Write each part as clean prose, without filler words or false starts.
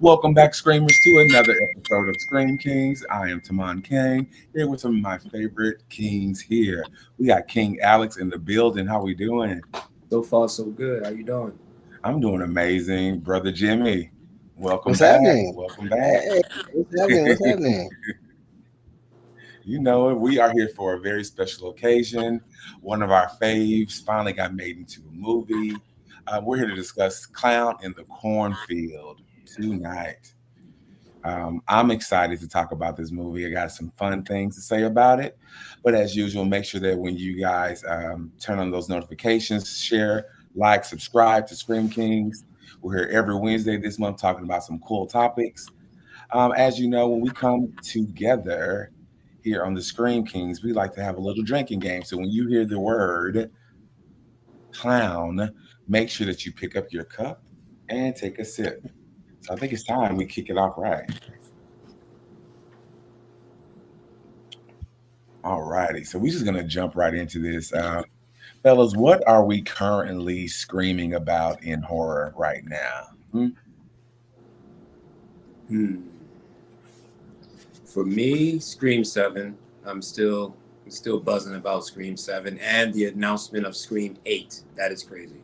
Welcome back, Screamers, to another episode of Scream Kings. I am Taman King, here with some of my favorite Kings here. We got King Alex in the building. How we doing? So far, so good. How you doing? I'm doing amazing. Brother Jimmy, welcome What's back. happening? Welcome back. Hey, what's happening? What's happening? You know it. We are here for a very special occasion. One of our faves finally got made into a movie. We're here to discuss Clown in the Cornfield tonight. I'm excited to talk about this movie. I got some fun things to say about it. But as usual, make sure that when you guys turn on those notifications, share, like, subscribe to Scream Kings. We're here every Wednesday this month talking about some cool topics. As you know, when we come together here on the Scream Kings, we like to have a little drinking game. So when you hear the word clown, make sure that you pick up your cup and take a sip. So I think it's time we kick it off right. All righty. So we're just going to jump right into this. Fellas, what are we currently screaming about in horror right now? Hmm. For me, Scream 7. I'm still buzzing about Scream 7 and the announcement of Scream 8. That is crazy.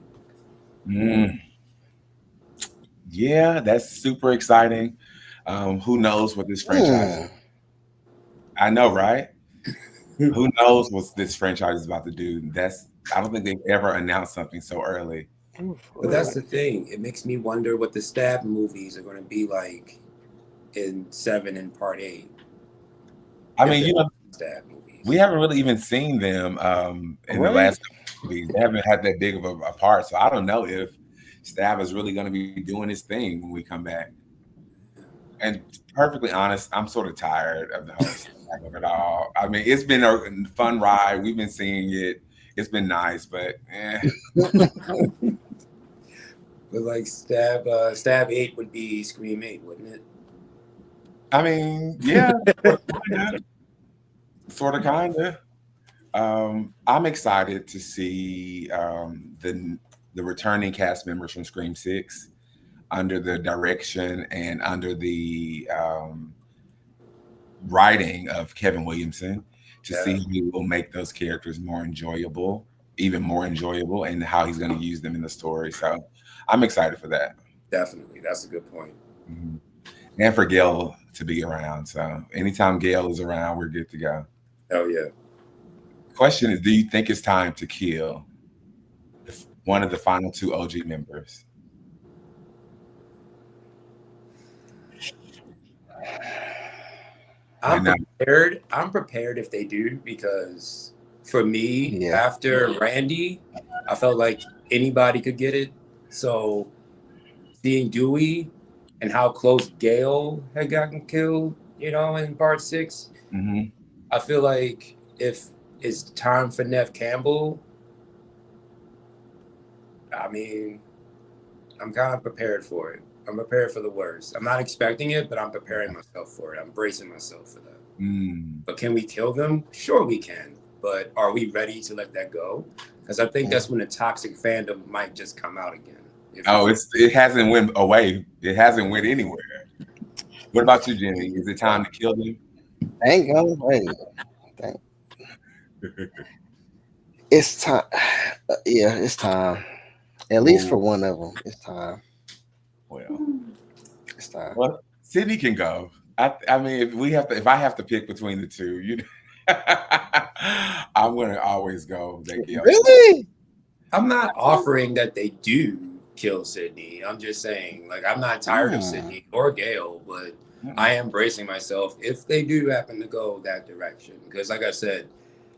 Mm. Yeah, that's super exciting. Who knows what this franchise? Hmm. I know, right? Who knows what this franchise is about to do? I don't think they've ever announced something so early. But that's the thing. It makes me wonder what the Stab movies are going to be like in 7 and Part 8. I If mean, they're you know, Stab movies. we haven't really even seen them in the Right? last couple of movies. They haven't had that big of a part, so I don't know if Stab is really going to be doing his thing when we come back. And perfectly honest, I'm sort of tired of the whole Stab of it all. I mean, it's been a fun ride. We've been seeing it. It's been nice, but But like Stab 8 would be Scream 8, wouldn't it? I mean, yeah, sort of, kind of. I'm excited to see the returning cast members from Scream Six under the direction and under the writing of Kevin Williamson to Yeah, see who will make those characters more enjoyable, even more enjoyable, and how he's going to use them in the story. So I'm excited for that. definitely. That's a good point. Mhm. And for Gail to be around. So anytime Gail is around, we're good to go. Hell yeah. Question is, do you think it's time to kill one of the final two OG members? I I'm know. prepared. I'm prepared if they do because for me, Yeah. after Randy, I felt like anybody could get it. So seeing Dewey and how close Gail had gotten killed, in part 6, Hmm. I feel like if it's time for Nev Campbell, I mean, I'm kind of prepared for it. I'm prepared for the worst. I'm not expecting it, but I'm preparing myself for it. I'm bracing myself for that. Mm. But can we kill them? Sure, we can. But are we ready to let that go? Because I think that's when the toxic fandom might just come out again. Oh, it hasn't went away. It hasn't went anywhere. What about you, Jenny? Is it time to kill them? Thank God. Wait. Thank. It's time. Yeah, it's time. At least for Oh, one of them, it's time. well, It's time. well, Sydney can go. I mean, if I have to pick between the two, I'm gonna always go that Gail. Really? I'm not offering that they do kill Sydney. I'm just saying, like, I'm not tired of Sydney or Gail, but I am bracing myself if they do happen to go that direction. Because, like I said,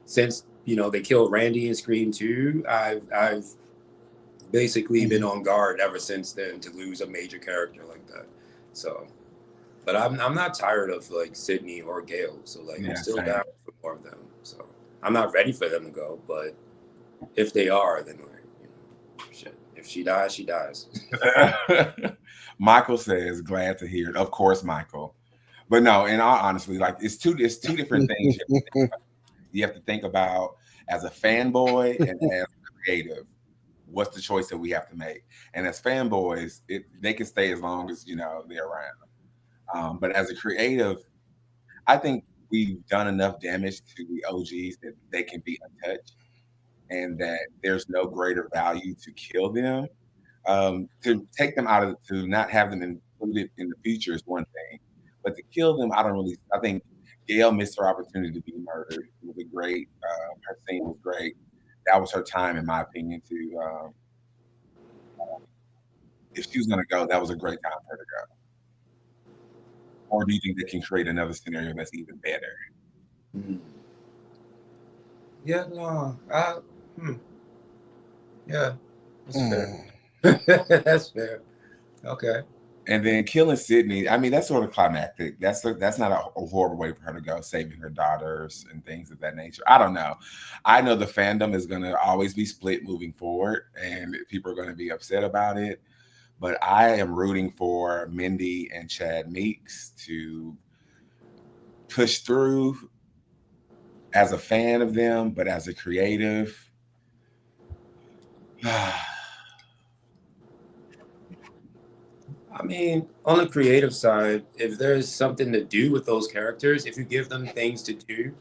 since they killed Randy in Scream 2, I've basically been on guard ever since then to lose a major character like that. So, but I'm not tired of like Sydney or Gail. So like I'm Yeah, still same. down for more of them. So I'm not ready for them to go, but if they are, then like, shit. If she dies, she dies. Michael says, "Glad to hear it." Of course, Michael. But no, in all honesty, like it's two different things. You have to think about as a fanboy and as a creative. what's the choice that we have to make? And as fanboys, they can stay as long as they're around. But as a creative, I think we've done enough damage to the OGs that they can be untouched, and that there's no greater value to kill them. To take them out of to not have them included in the future is one thing, but to kill them, I don't really. I think Gail missed her opportunity to be murdered. It was a great. Her scene was great. That was her time, in my opinion. To if she was going to go, that was a great time for her to go. Or do you think they can create another scenario that's even better? Yeah, no, yeah, that's fair. That's fair. Okay. And then killing Sydney, I mean, that's sort of climactic. That's not a horrible way for her to go, saving her daughters and things of that nature. I don't know. I know the fandom is going to always be split moving forward, and people are going to be upset about it. But I am rooting for Mindy and Chad Meeks to push through as a fan of them, but as a creative. I mean, on the creative side, if there's something to do with those characters, if you give them things to do,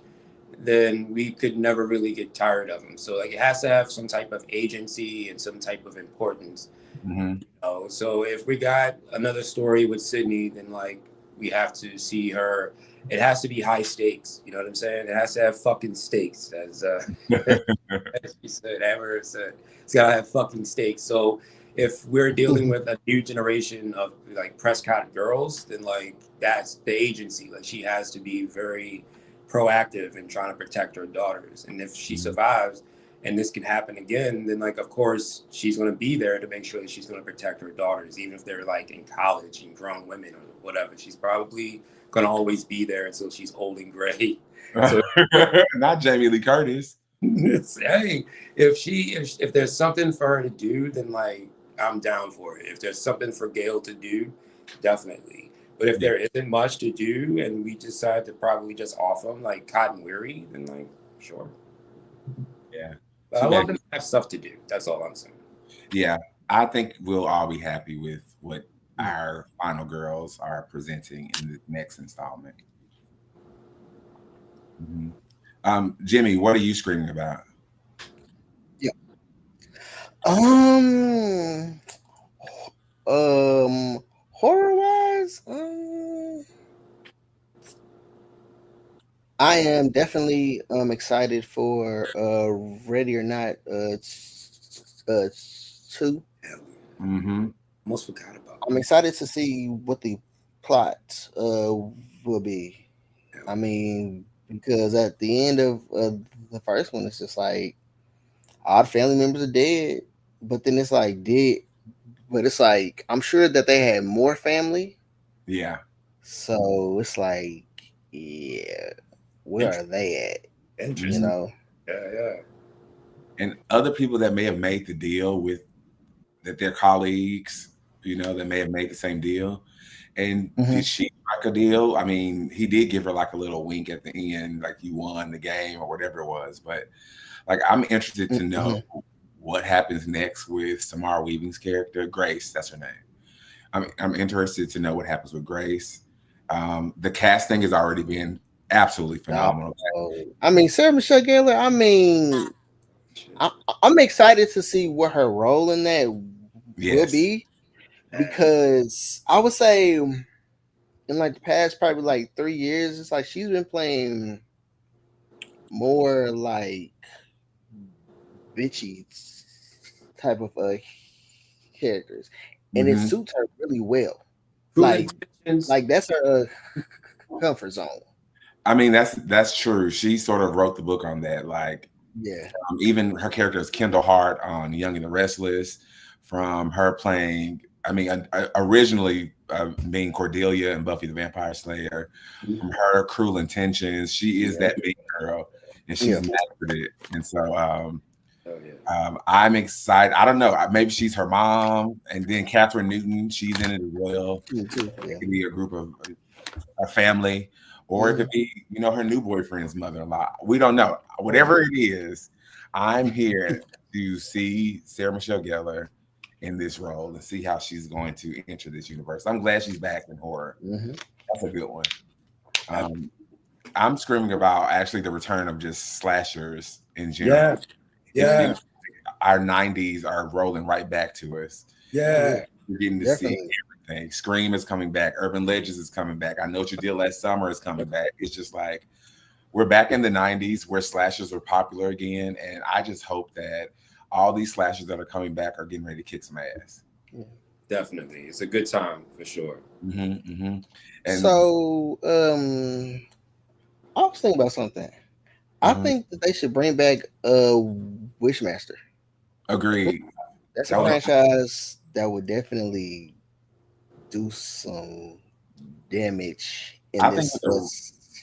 then we could never really get tired of them. So like it has to have some type of agency and some type of importance. So if we got another story with Sydney, then like we have to see her. It has to be high stakes. You know what I'm saying? It has to have fucking stakes, as you said, Amber said. It's gotta have fucking stakes. So if we're dealing with a new generation of like Prescott girls, then like that's the agency. Like she has to be very proactive in trying to protect her daughters. And if she survives and this can happen again, then like of course she's going to be there to make sure that she's going to protect her daughters, even if they're like in college and grown women or whatever. She's probably going to always be there until she's old and gray. So, not Jamie Lee Curtis. Hey, if there's something for her to do, then like I'm down for it. If there's something for Gail to do, definitely. But if there isn't much to do and we decide to probably just off them like Cotton Weary, then like sure. Yeah. But I want them to have stuff to do. That's all I'm saying. Yeah. I think we'll all be happy with what our final girls are presenting in the next installment. Jimmy, what are you screaming about? Yeah. Horror wise, I am definitely excited for Ready or Not 2. Almost forgot about I'm excited to see what the plot will be. I mean, because at the end of the first one, it's just like all the family members are dead, but then it's like dead, but it's like I'm sure that they had more family. Yeah. So it's like, yeah, where are they at? Interesting. You know? Yeah. And other people that may have made the deal with that their colleagues, that may have made the same deal. And did she strike a deal? I mean, he did give her like a little wink at the end, like you won the game or whatever it was. But like, I'm interested to know what happens next with Samara Weaving's character, Grace. That's her name. I'm interested to know what happens with Grace. The casting has already been absolutely phenomenal. I mean, Sarah Michelle Gellar. I mean, I'm excited to see what her role in that will be, because I would say in like the past probably like 3 years, it's like she's been playing more like bitchy type of characters, and it suits her really well. Like that's her comfort zone. I mean, that's true. She sort of wrote the book on that. Like, yeah, even her character is Kendall Hart on Young and the Restless, from her playing, I mean, originally being Cordelia in Buffy the Vampire Slayer, from her Cruel Intentions. She is that big girl, and she's mastered it. And so I'm excited. I don't know. Maybe she's her mom, and then Catherine Newton, she's in it as well. It could be a group of a family. Or it could be, her new boyfriend's mother-in-law. We don't know. Whatever it is, I'm here to see Sarah Michelle Gellar in this role and see how she's going to enter this universe. I'm glad she's back in horror. Mm-hmm. That's a good one. I'm screaming about actually the return of just slashers in general. Yeah. Our 90s are rolling right back to us. Yeah. We're getting to see everything. Scream is coming back. Urban Legends is coming back. I Know What You Did Last Summer is coming back. It's just like we're back in the 90s where slashers are popular again. And I just hope that all these slashers that are coming back are getting ready to kick some ass. Definitely. It's a good time for sure. Mm-hmm, mm-hmm. And so I was thinking about something. I think that they should bring back Wishmaster. Agreed. That's a franchise that would definitely do some damage in this.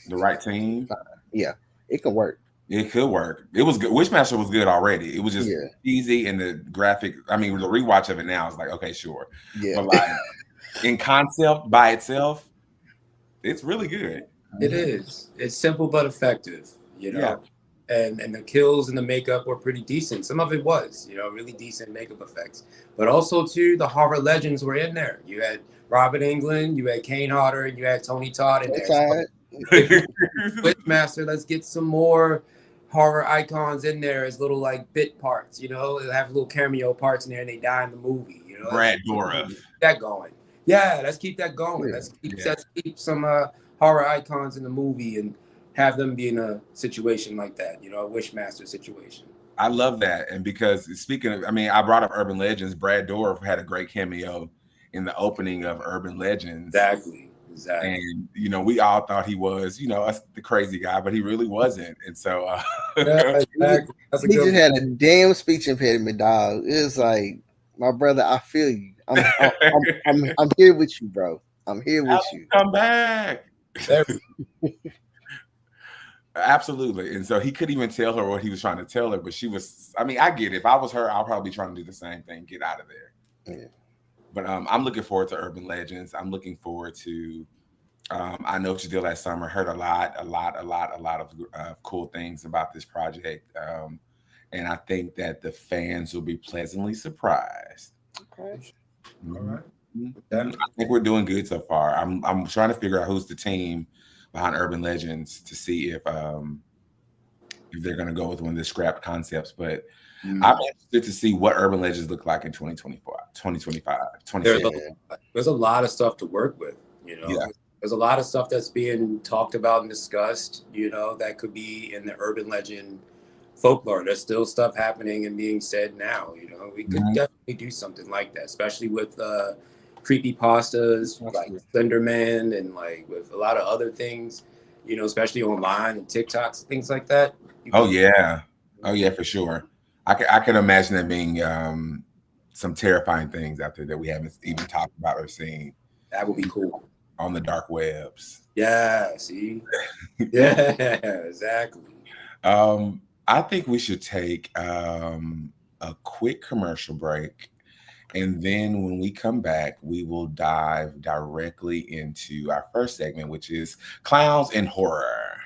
The right team. Yeah, it could work. It could work. It was good. Wishmaster was good already. It was just easy, and the graphic. I mean, the rewatch of it now is like, okay, sure. Yeah. But like in concept by itself, it's really good. It is. It's simple but effective. You know. Yeah. And the kills and the makeup were pretty decent. Some of it was, really decent makeup effects. But also too, the horror legends were in there. You had Robert Englund, you had Kane Hodder, and you had Tony Todd in there. Wishmaster, let's get some more horror icons in there as little like bit parts, they'll have little cameo parts in there and they die in the movie, Brad Dourif. Keep that going. Yeah, let's keep that going. Let's keep some horror icons in the movie and have them be in a situation like that, a Wishmaster situation. I love that. And because speaking of, I brought up Urban Legends. Brad Dourif had a great cameo in the opening of Urban Legends. Exactly. And we all thought he was, the crazy guy, but he really wasn't. And so exactly. He just had a damn speech impediment, dog. It's like, my brother, I feel you. I'm here with you, bro. I'm here with you. Come back. Absolutely. And so he couldn't even tell her what he was trying to tell her, but she was, I get it. If I was her, I'll probably be trying to do the same thing. Get out of there. Yeah. But I'm looking forward to Urban Legends. I'm looking forward to I Know What You Did Last Summer. Heard a lot of cool things about this project. And I think that the fans will be pleasantly surprised. Okay. Mm-hmm. All right. I think we're doing good so far. I'm trying to figure out who's the team behind Urban Legends to see if they're going to go with one of the scrapped concepts. But I'm interested to see what Urban Legends look like in 2024, 2025, 2026. There's a lot of stuff to work with, Yeah. There's a lot of stuff that's being talked about and discussed, that could be in the Urban Legend folklore. There's still stuff happening and being said now, We could definitely do something like that, especially with creepypastas like Slenderman and like with a lot of other things, especially online and TikToks, things like that. Oh yeah, for sure. I can imagine there being some terrifying things out there that we haven't even talked about or seen. That would be cool. On the dark webs. Yeah, see? Yeah, exactly. I think we should take a quick commercial break. And then when we come back, we will dive directly into our first segment, which is Clowns and Horror.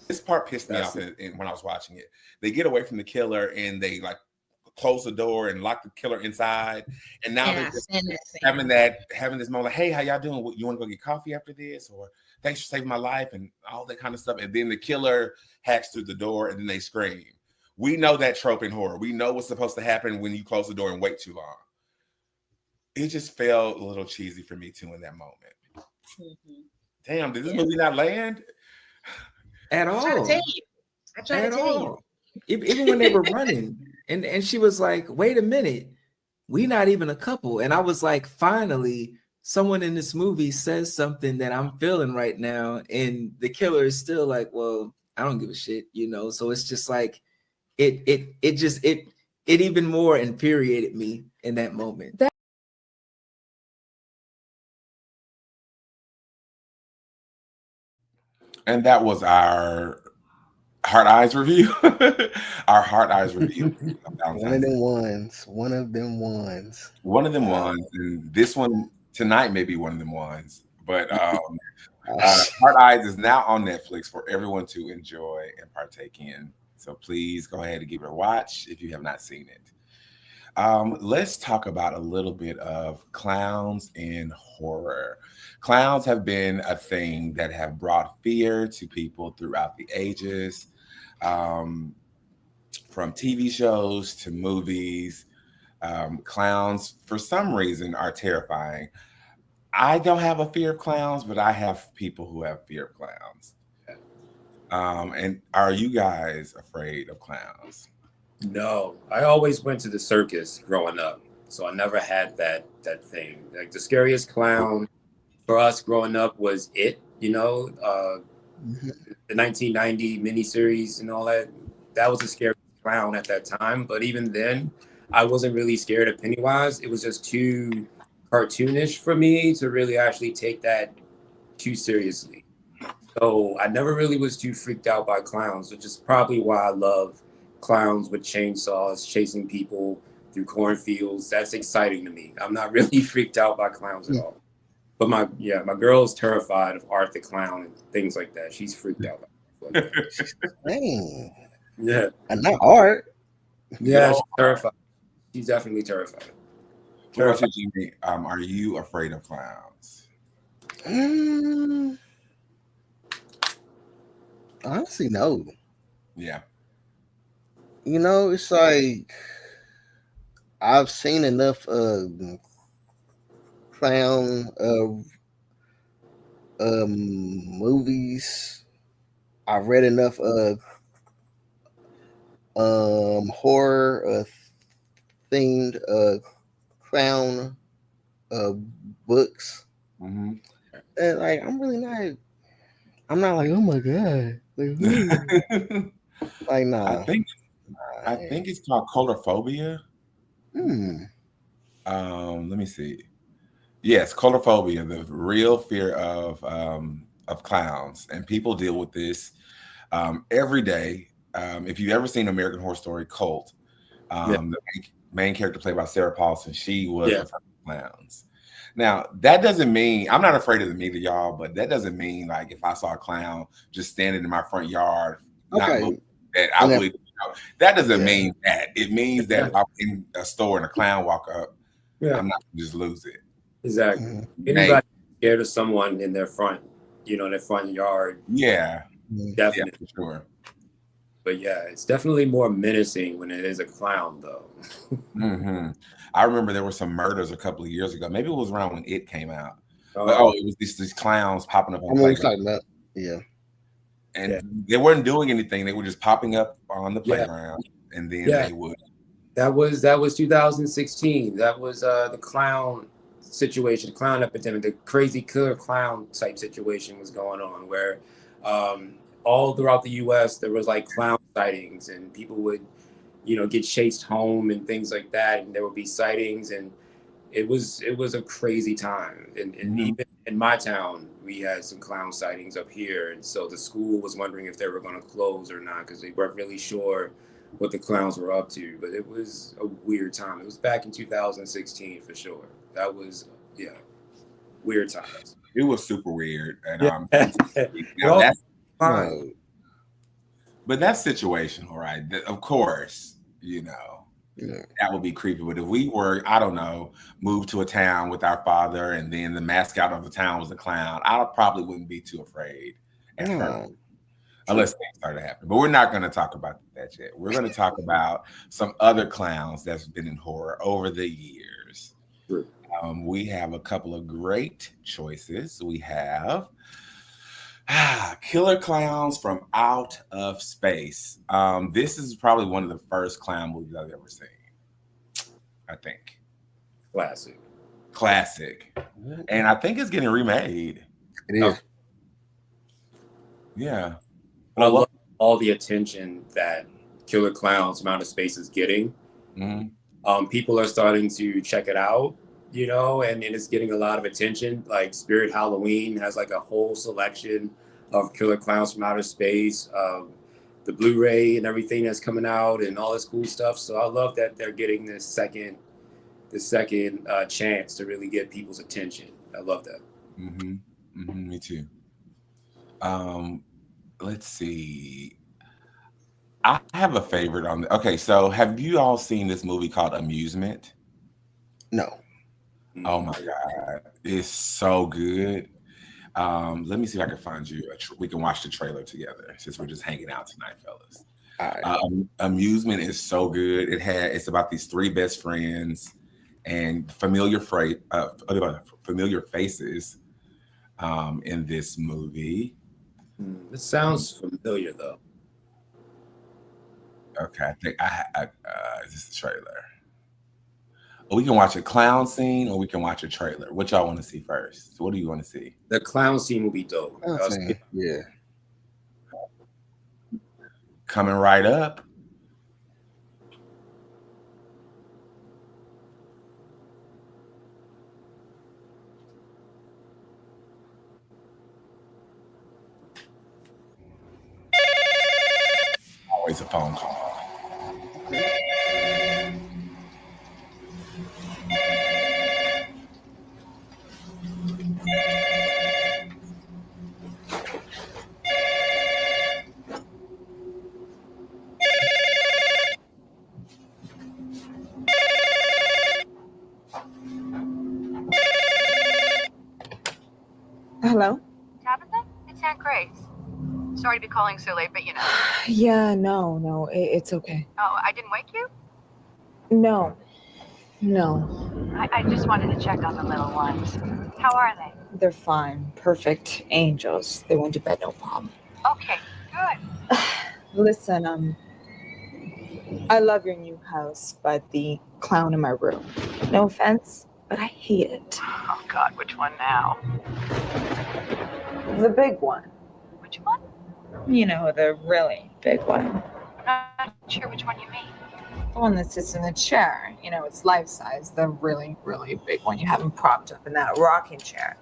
This part pissed me off when I was watching it. They get away from the killer and they like close the door and lock the killer inside. And now they're just having this moment like, hey, how y'all doing? You want to go get coffee after this? Or thanks for saving my life and all that kind of stuff. And then the killer hacks through the door and then they scream. We know that trope in horror. We know what's supposed to happen when you close the door and wait too long. It just felt a little cheesy for me too in that moment. Mm-hmm. Damn, did this movie not land? At all. I tried to tell you. Even when they were running. And she was like, wait a minute. We not even a couple. And I was like, finally, someone in this movie says something that I'm feeling right now. And the killer is still like, well, I don't give a shit, So it's just like it even more infuriated me in that moment. And that was our Heart Eyes review. Our Heart Eyes review. One of them ones. And this one tonight may be one of them ones. But Hard Eyes is now on Netflix for everyone to enjoy and partake in. So please go ahead and give it a watch if you have not seen it. Let's talk about a little bit of clowns in horror. Clowns have been a thing that have brought fear to people throughout the ages, from TV shows to movies. Clowns, for some reason, are terrifying. I don't have a fear of clowns, but I have people who have fear of clowns. And are you guys afraid of clowns? No, I always went to the circus growing up, so I never had that thing. Like the scariest clown for us growing up was It. The 1990 miniseries and all that. That was a scary clown at that time. But even then, I wasn't really scared of Pennywise. It was just too cartoonish for me to really actually take that too seriously. So I never really was too freaked out by clowns, which is probably why I love clowns with chainsaws chasing people through cornfields. That's exciting to me. I'm not really freaked out by clowns at all. But my girl is terrified of Art the Clown and things like that. She's freaked out by that. Dang. Yeah. And not Art. Yeah, she's terrified. She's definitely terrified. What about you, Jimmy? Are you afraid of clowns? Honestly, no. Yeah. It's like I've seen enough clown movies. I've read enough horror themed clown books. Mm-hmm. And like I'm not like, oh my god. Like nah. I think it's called coulrophobia. Let me see. Yes, coulrophobia, the real fear of clowns, and people deal with this every day. If you've ever seen American Horror Story Cult, the main character played by Sarah Paulson, she was afraid of clowns. Now, that doesn't mean I'm not afraid of them either, y'all, but that doesn't mean like if I saw a clown just standing in my front yard, not moving, that I would. That doesn't mean that. It means that if I'm in a store and a clown walk up, I'm not gonna just lose it. Exactly. Anybody scared of someone in their front, their front yard. Yeah. Definitely. Yeah, for sure. But yeah, it's definitely more menacing when it is a clown, though. Mm-hmm. I remember there were some murders a couple of years ago. Maybe it was around when It came out. But it was these clowns popping up on the playground. And they weren't doing anything. They were just popping up on the playground, and then they would. That was 2016. That was the clown situation, the clown epidemic, the crazy killer clown type situation was going on, where all throughout the U.S. there was like clown sightings, and people would, get chased home and things like that, and there would be sightings, and it was a crazy time. And even in my town, we had some clown sightings up here, and so the school was wondering if they were going to close or not because they weren't really sure what the clowns were up to. But it was a weird time. It was back in 2016 for sure. That was weird times. It was super weird, and but that's situational, right? Of course, that would be creepy. But if we were, I don't know, moved to a town with our father, and then the mascot of the town was a clown, I probably wouldn't be too afraid at first, unless things started happening. But we're not going to talk about that yet. We're going to talk about some other clowns that's been in horror over the years. Sure. We have a couple of great choices. We have Killer Clowns from Out of Space. This is probably one of the first clown movies I've ever seen, I think. Classic. And I think it's getting remade. It is. Yeah. I love all the attention that Killer Clowns from Outer Space is getting. Mm-hmm. People are starting to check it out, and it's getting a lot of attention. Like Spirit Halloween has like a whole selection of Killer Clowns from Outer Space, the Blu-ray and everything that's coming out and all this cool stuff. So I love that they're getting this second chance to really get people's attention. I love that. Mm-hmm. Me too. Let's see. I have a favorite on the. Okay, so have you all seen this movie called Amusement? No. Oh my god, it's so good. Let me see if I can find you. We can watch the trailer together since we're just hanging out tonight, fellas. All right. Amusement is so good. It's about these three best friends and familiar faces in this movie. It sounds familiar though. Okay, I think is this the trailer? We can watch a clown scene or we can watch a trailer. What y'all want to see first? So what do you want to see? The clown scene will be dope. Yeah. Coming right up. Always a phone call. Hello? Tabitha? It's Aunt Grace. Sorry to be calling so late, but you know. Yeah, no, it's okay. Oh, I didn't wake you? No. I just wanted to check on the little ones. How are they? They're fine. Perfect angels. They went to bed, no problem. Okay, good. Listen, I love your new house, but the clown in my room. No offense, but I hate it. Oh, God, which one now? The big one. Which one? You know, the really big one. I'm not sure which one you mean. The one that sits in the chair. You know, it's life size. The really, really big one. You have him propped up in that rocking chair.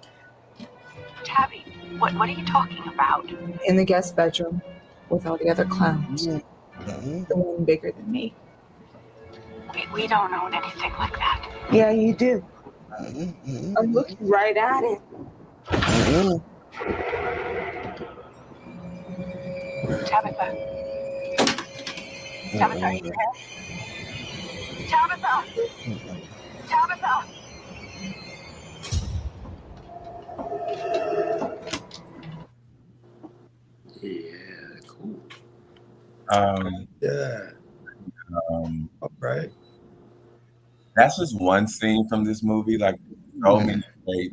Tabby, what are you talking about? In the guest bedroom with all the other clowns. Mm-hmm. The one bigger than me. We don't own anything like that. Yeah, you do. Mm-hmm. I'm looking right at it. Mm-hmm. Tabitha. Tabitha, are you there? Tabitha! Tabitha! Yeah, cool. Yeah. All right. That's just one scene from this movie. Like so many great,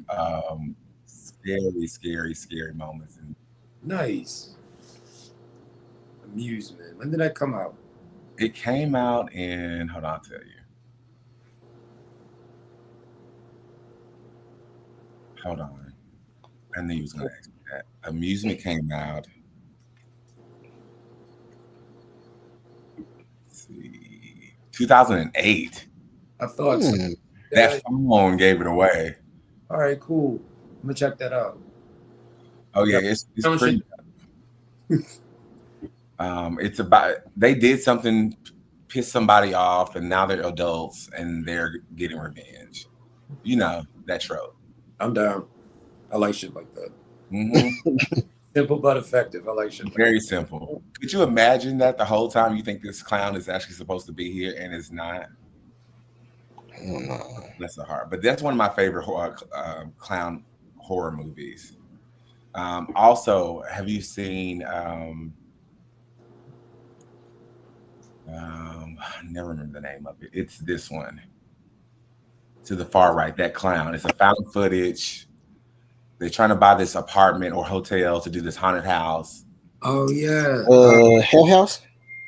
scary moments. Nice. Amusement. When did that come out? It came out in. Hold on, I'll tell you. Hold on. I knew you was gonna ask me that. Amusement came out. Let's see, 2008. I thought so. That phone gave it away. All right, cool. I'm gonna check that out. Oh yeah, it's pretty. It's about they did something, pissed somebody off, and now they're adults and they're getting revenge. You know that trope. I'm down. I like shit like that. Mm-hmm. Simple but effective. I like shit. Very simple. Could you imagine that the whole time you think this clown is actually supposed to be here and it's not? That's a hard. But that's one of my favorite clown horror movies. Also, have you seen? I never remember the name of it. It's this one. To the far right, that clown. It's a found footage. They're trying to buy this apartment or hotel to do this haunted house. Oh yeah. Hell House.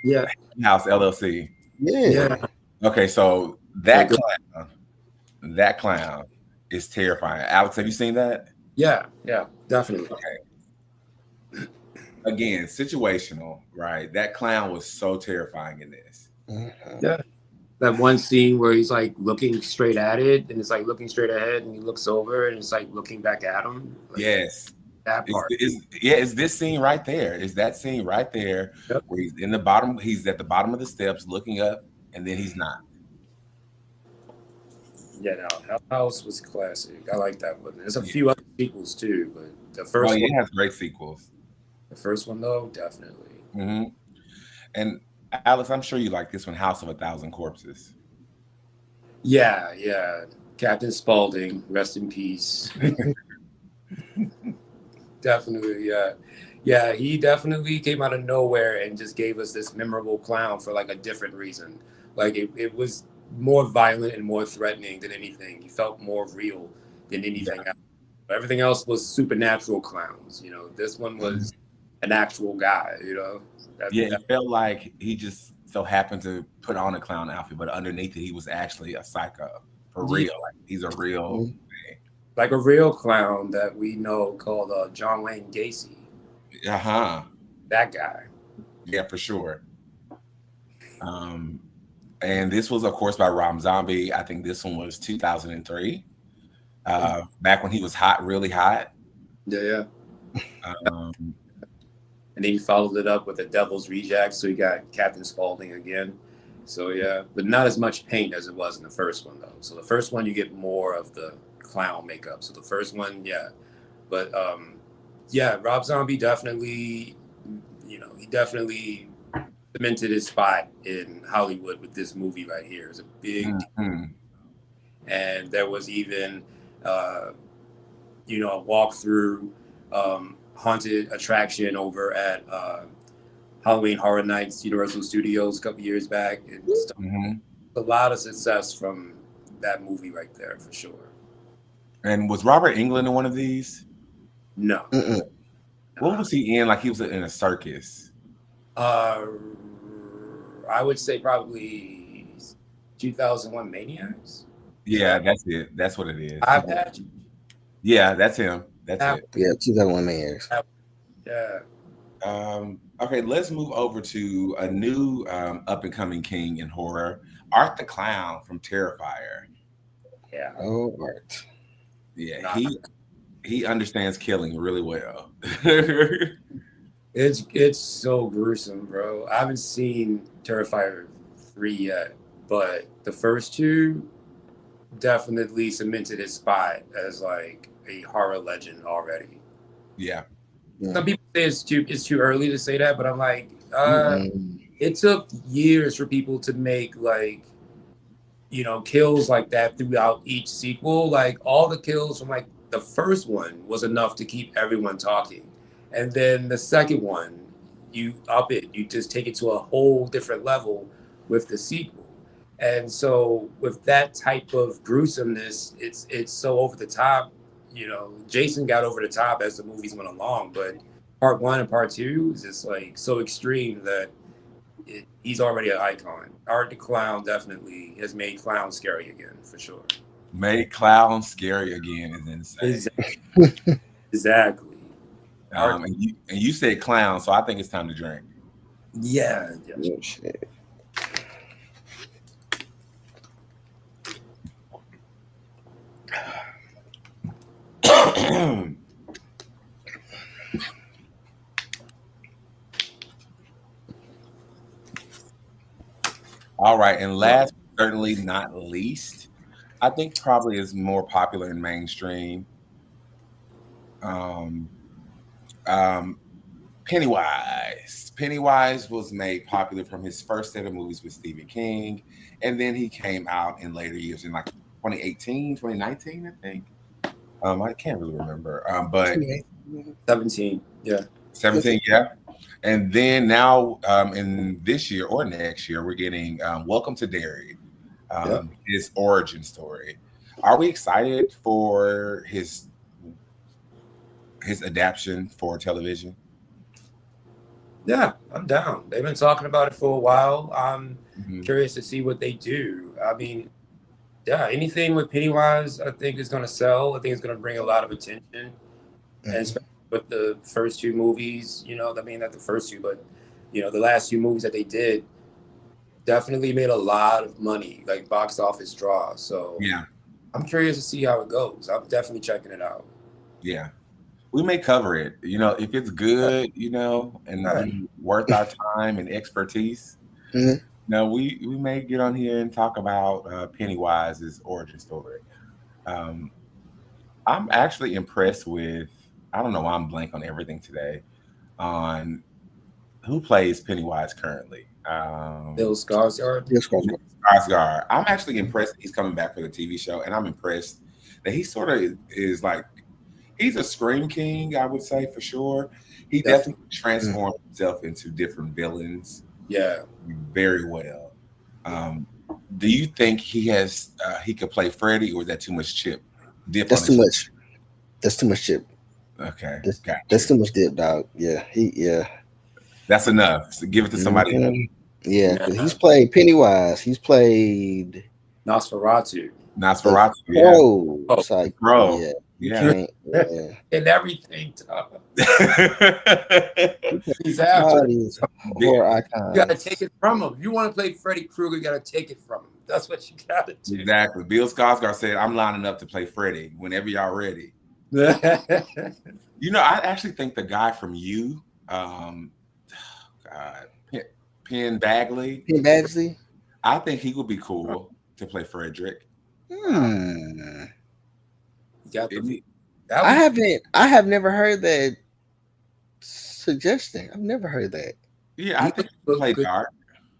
Yeah. House LLC. Yeah. Okay, so that clown is terrifying. Alex, have you seen that? Yeah, definitely. Okay. Again, situational, right? That clown was so terrifying in this. Yeah. That one scene where he's like looking straight at it and it's like looking straight ahead and he looks over and it's like looking back at him. Like, yes. That part. It's this scene right there. It's that scene right there where he's in the bottom, he's at the bottom of the steps looking up and then he's not. Yeah, no, Hell House was classic. I like that one. There's a few other sequels too, but the Oh, first yeah, one, it has great sequels. the first one though, definitely. Hmm. And Alex, I'm sure you like this one, House of a Thousand Corpses. Yeah, yeah. Captain Spaulding, rest in peace. Definitely, yeah. Yeah, he definitely came out of nowhere and just gave us this memorable clown for like a different reason. Like it was more violent and more threatening than anything. He felt more real than anything else. Everything else was supernatural clowns. You know, this one was an actual guy. You know, Yeah, it felt like he just so happened to put on a clown outfit, but underneath it, he was actually a psycho for real. Like he's a real like a real clown that we know called John Wayne Gacy. That guy. Yeah, for sure. And this was, of course, by Rob Zombie. I think this one was 2003. Back when he was hot, really hot. Yeah, yeah. And then he followed it up with The Devil's Reject, so he got Captain Spaulding again. So yeah, but not as much paint as it was in the first one though. So the first one you get more of the clown makeup. So the first one, yeah. But yeah, Rob Zombie definitely, you know, he definitely cemented his spot in Hollywood with this movie right here. It's a big deal. And there was even you know, a walkthrough haunted attraction over at Halloween Horror Nights, Universal Studios, a couple years back. And stuff. A lot of success from that movie right there, for sure. And was Robert Englund in one of these? No. What was he in? Like he was in a circus. I would say probably 2001 Maniacs. Yeah, that's it. That's what it is. I've had you. Yeah, that's him. That's it. Yeah, 2001 Maniacs. Yeah. Okay, let's move over to a new up and coming king in horror, Art the Clown from Terrifier. Yeah. Oh, Art. Yeah, he understands killing really well. It's so gruesome, bro. I haven't seen Terrifier 3 yet, but the first two definitely cemented his spot as like a horror legend already. Yeah. Some people say it's too early to say that, but I'm like, it took years for people to make like, you know, kills like that throughout each sequel. Like all the kills from like the first one was enough to keep everyone talking. And then the second one, you up it, you just take it to a whole different level with the sequel. And so with that type of gruesomeness, it's so over the top. You know, Jason got over the top as the movies went along, but part 1 and part 2 is just like so extreme that he's already an icon. Art the Clown definitely has made clown scary again, for sure. Made clown scary again is insane. Exactly. And you said clown, so I think it's time to drink. Yeah. Oh, shit. All right, and last but certainly not least, I think probably is more popular in mainstream. Pennywise. Pennywise was made popular from his first set of movies with Stephen King, and then he came out in later years in like 2018, 2019, I think. I can't really remember, but 17, yeah. 17, yeah. And then now in this year or next year, we're getting Welcome to Derry, his origin story. Are we excited for his adaptation for television? Yeah, I'm down. They've been talking about it for a while. I'm curious to see what they do. I mean, yeah, anything with Pennywise, I think is going to sell. I think it's going to bring a lot of attention, and especially with the first two movies. You know, I mean, not the first two, but you know, the last two movies that they did definitely made a lot of money, like box office draw. So yeah, I'm curious to see how it goes. I'm definitely checking it out. Yeah, we may cover it. You know, if it's good, you know, and worth our time and expertise, Now we may get on here and talk about Pennywise's origin story. Um, I'm actually impressed with. I don't know why I'm blank on everything today. On who plays Pennywise currently? Bill Skarsgård. Yes, Cosmo. Skarsgård. I'm actually impressed that he's coming back for the TV show, and I'm impressed that he sort of is like he's a scream king. I would say for sure. He definitely transformed himself into different villains. Yeah, very well. Do you think he has he could play Freddy, or is that too much chip? That's too much. That's too much chip. Okay, that's too much dip, dog. Yeah, that's enough. So give it to somebody else. Yeah, because he's played Pennywise. He's played Nosferatu. Yeah. Oh, it's like, bro. Yeah. And everything. He's after horror icons. You gotta take it from him. If you want to play Freddy Krueger, you gotta take it from him. That's what you gotta do. Exactly. Bill Skarsgård said, "I'm lining up to play Freddy whenever y'all ready." You know, I actually think the guy from You, Penn Bagley. I think he would be cool to play Frederick. I have never heard that suggestion. I've never heard that. Yeah, I think he would play dark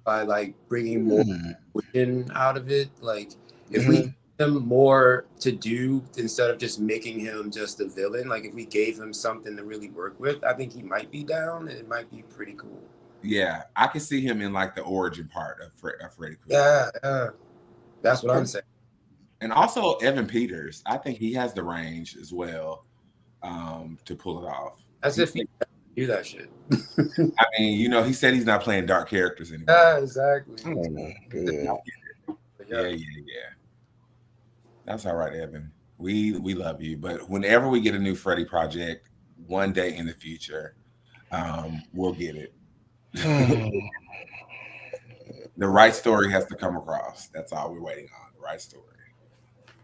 by like bringing more emotion out of it. Like if we give him more to do instead of just making him just a villain. Like if we gave him something to really work with, I think he might be down, and it might be pretty cool. Yeah, I can see him in like the origin part of Freddy Krueger. Yeah, that's what I'm saying. And also Evan Peters, I think he has the range as well to pull it off. As if he do that shit. I mean, you know, he said he's not playing dark characters anymore. Yeah, exactly. Yeah. That's all right, Evan. We love you, but whenever we get a new Freddy project, one day in the future, we'll get it. The right story has to come across. That's all we're waiting on. The right story.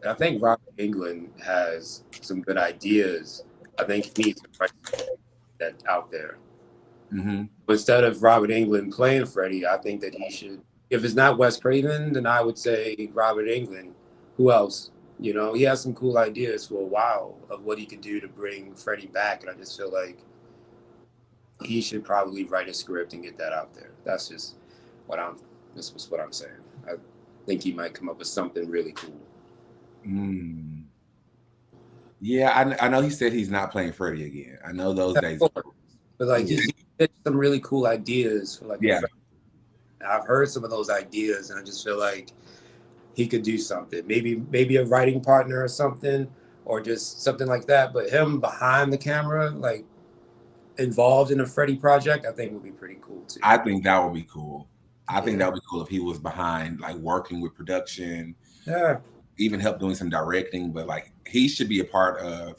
I think Robert Englund has some good ideas. I think he needs to write that out there. But instead of Robert Englund playing Freddy, I think that he should. If it's not Wes Craven, then I would say Robert Englund. Who else? You know, he has some cool ideas for a while of what he could do to bring Freddy back, and I just feel like he should probably write a script and get that out there. That's just what I'm saying. I think he might come up with something really cool. Yeah, I know he said he's not playing Freddy again. I know those days. But like, he pitched some really cool ideas for like. Yeah. I've heard some of those ideas, and I just feel like he could do something. Maybe a writing partner or something, or just something like that. But him behind the camera, like involved in a Freddy project, I think would be pretty cool too. I think that would be cool. I think that would be cool if he was behind, like working with production. Yeah. Even help doing some directing, but like he should be a part of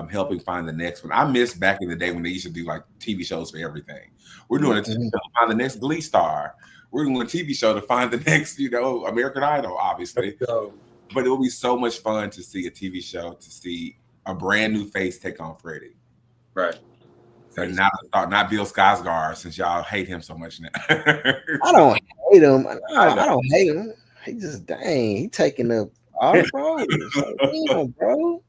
helping find the next one. I miss back in the day when they used to do like TV shows for everything. We're doing a TV show to find the next Glee star. We're doing a TV show to find the next, American Idol, obviously. But it will be so much fun to see a TV show, to see a brand new face take on Freddy. Right. And not Bill Skarsgård, since y'all hate him so much now. I don't hate him. I don't hate him. He just he taking up all the roles. Damn, bro.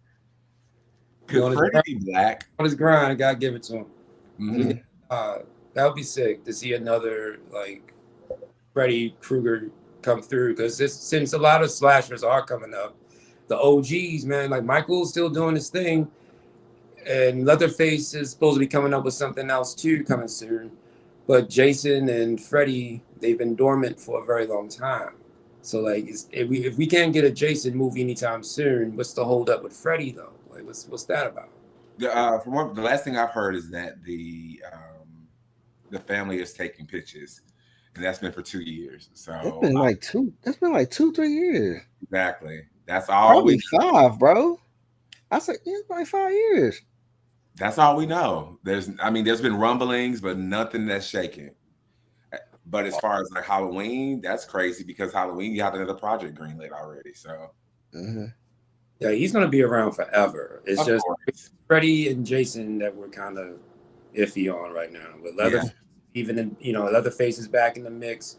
Could Freddy be black? On his grind, I gotta give it to him. That would be sick to see another like Freddy Krueger come through, because since a lot of slashers are coming up, the OGs, man, like Michael's still doing his thing, and Leatherface is supposed to be coming up with something else too coming soon. But Jason and Freddy, they've been dormant for a very long time. So like, if we can't get a Jason movie anytime soon, what's the hold up with Freddy though? Like, what's that about? From the last thing I've heard is that the family is taking pictures, and that's been for 2 years. So that's been like 2-3 years. Exactly. That's all. Probably 5, bro. I said it's like 5 years. That's all we know. There's been rumblings, but nothing that's shaking. But as far as like Halloween, that's crazy, because Halloween got another project greenlit already. So yeah, he's gonna be around forever. It's just Freddy and Jason that we're kind of iffy on right now. With Leatherface, even in, Leatherface is back in the mix.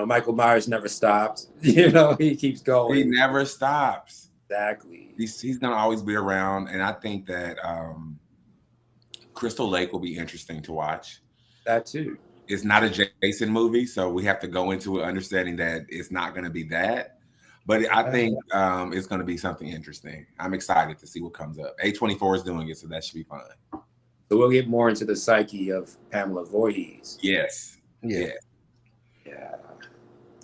Michael Myers never stopped. He keeps going. He never stops. Exactly. He's gonna always be around, and I think that Crystal Lake will be interesting to watch. That too. It's not a Jason movie, so we have to go into it understanding that it's not going to be that. But I think it's going to be something interesting. I'm excited to see what comes up. A24 is doing it, so that should be fun. So we'll get more into the psyche of Pamela Voorhees. Yes. Yeah.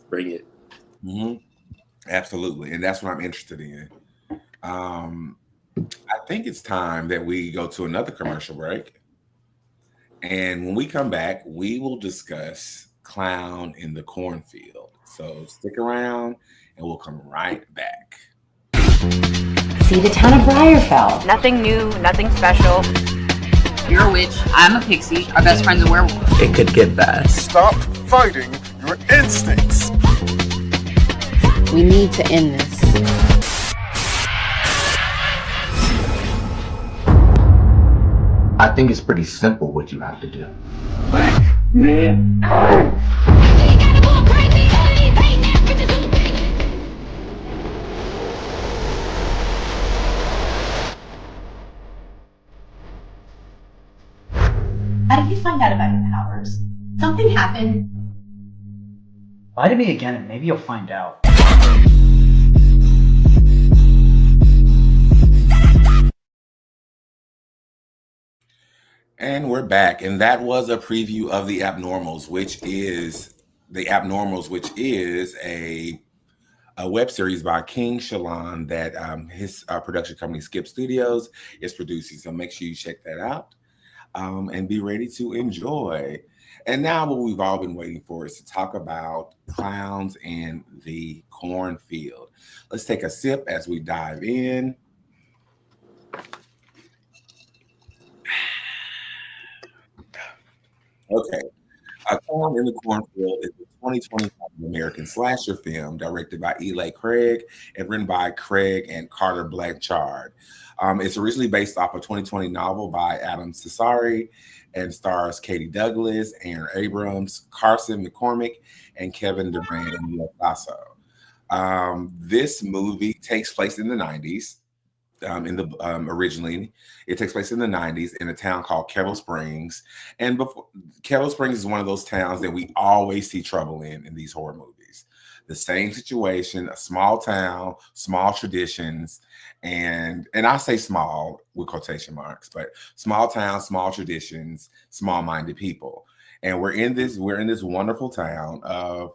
Bring it. Mm-hmm. Absolutely, and that's what I'm interested in. I think it's time that we go to another commercial break. And when we come back, we will discuss Clown in the Cornfield. So stick around and we'll come right back. See the town of Briarfell. Nothing new, nothing special. You're a witch, I'm a pixie, our best friend's a werewolf. It could get bad. Stop fighting your instincts. We need to end this. I think it's pretty simple what you have to do. How did you find out about your powers? Something happened. Lie to me again and maybe you'll find out. And we're back, and that was a preview of The Abnormals, which is a web series by Kingz that his production company Skip Studios is producing. So make sure you check that out and be ready to enjoy. And now what we've all been waiting for is to talk about Clowns in the Cornfield. Let's take a sip as we dive in. Okay. Clown in the Cornfield is a 2025 American slasher film directed by Eli Craig and written by Craig and Carter Blanchard. It's originally based off a 2020 novel by Adam Cesare and stars Katie Douglas, Aaron Abrams, Carson McCormick, and Kevin Durant and Neil Faso. This movie takes place in the 90s. Originally, it takes place in the 90s in a town called Kettle Springs, and Kettle Springs is one of those towns that we always see trouble in these horror movies. The same situation, a small town, small traditions, and I say small with quotation marks, but small town, small traditions, small-minded people. And we're in this wonderful town of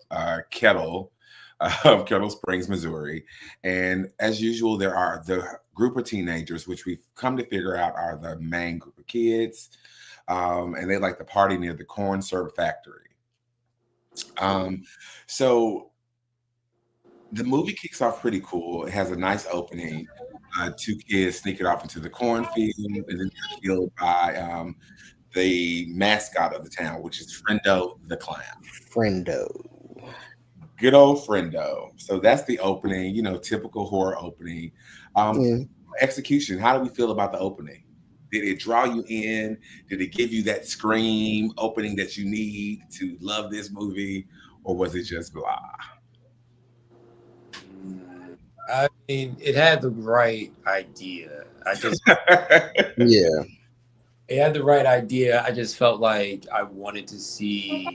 Kettle Springs, Missouri. And as usual, there are the group of teenagers, which we've come to figure out are the main group of kids. And they like to party near the corn syrup factory. So the movie kicks off pretty cool. It has a nice opening. Two kids sneaking off into the cornfield, and then they're killed by the mascot of the town, which is Friendo the Clown. Friendo. Good old Friendo. So that's the opening, typical horror opening. Execution, how do we feel about the opening? Did it draw you in? Did it give you that scream opening that you need to love this movie? Or was it just blah? I mean, it had the right idea. Yeah. It had the right idea. I just felt like I wanted to see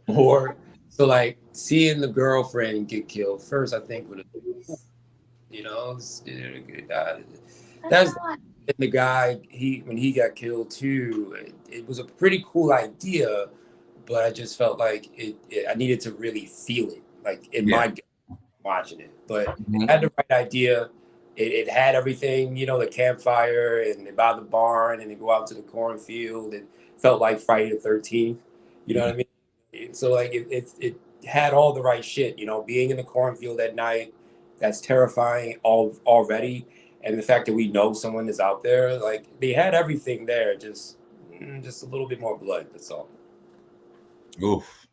more. So, like, seeing the girlfriend get killed first, I think would have been, that's the guy. When he got killed too, it was a pretty cool idea, but I just felt like I needed to really feel it, like in my gut watching it. But it had the right idea. It had everything, the campfire and by the barn, and then go out to the cornfield. It felt like Friday the 13th. You know what I mean? So like it had all the right shit. Being in the cornfield at night, that's terrifying already. And the fact that we know someone is out there, like they had everything there. Just a little bit more blood. That's all. Oof.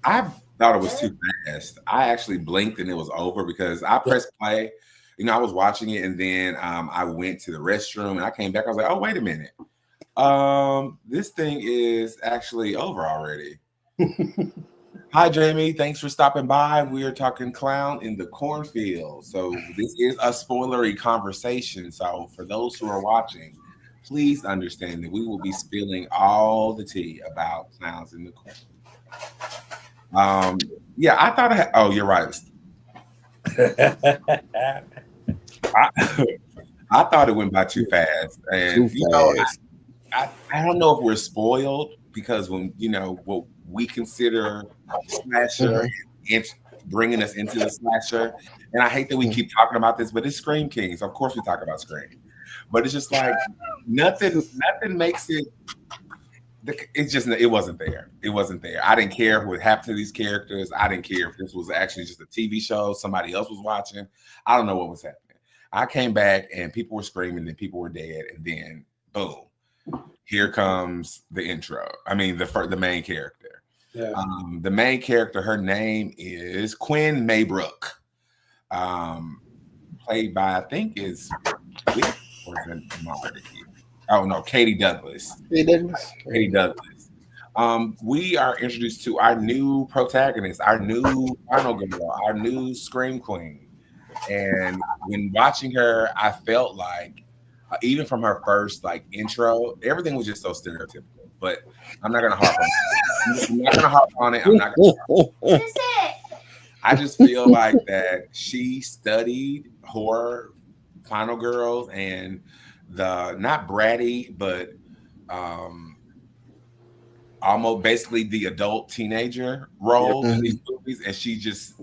I thought it was too fast. I actually blinked and it was over because I pressed play. I was watching it and then I went to the restroom and I came back. I was like, oh, wait a minute. This thing is actually over already. Hi, Jamie. Thanks for stopping by. We are talking clown in the cornfield. So this is a spoilery conversation. So for those who are watching, please understand that we will be spilling all the tea about clowns in the cornfield. Yeah, I thought I had, oh, you're right. I thought it went by too fast. And Too fast. I don't know if we're spoiled because when what we consider slasher and bringing us into the slasher, and I hate that we keep talking about this, but it's Scream Kings. Of course, we talk about Scream, but it's just like nothing makes it. It's just it wasn't there. It wasn't there. I didn't care what happened to these characters. I didn't care if this was actually just a TV show somebody else was watching. I don't know what was happening. I came back and people were screaming and people were dead, and then boom. Here comes the intro. I mean, the main character. Yeah. The main character, her name is Quinn Maybrook. Played by, I think is Marty. Oh no, Katie Douglas. Katie Douglas. We are introduced to our new protagonist, our new final girl, our new Scream Queen. And when watching her, I felt like even from her first intro, everything was just so stereotypical. But I'm not gonna harp on it. I'm not gonna harp on it. I'm not gonna harp on it. I just feel like that she studied horror, final girls, and the not bratty, but almost basically the adult teenager role in these movies, and she just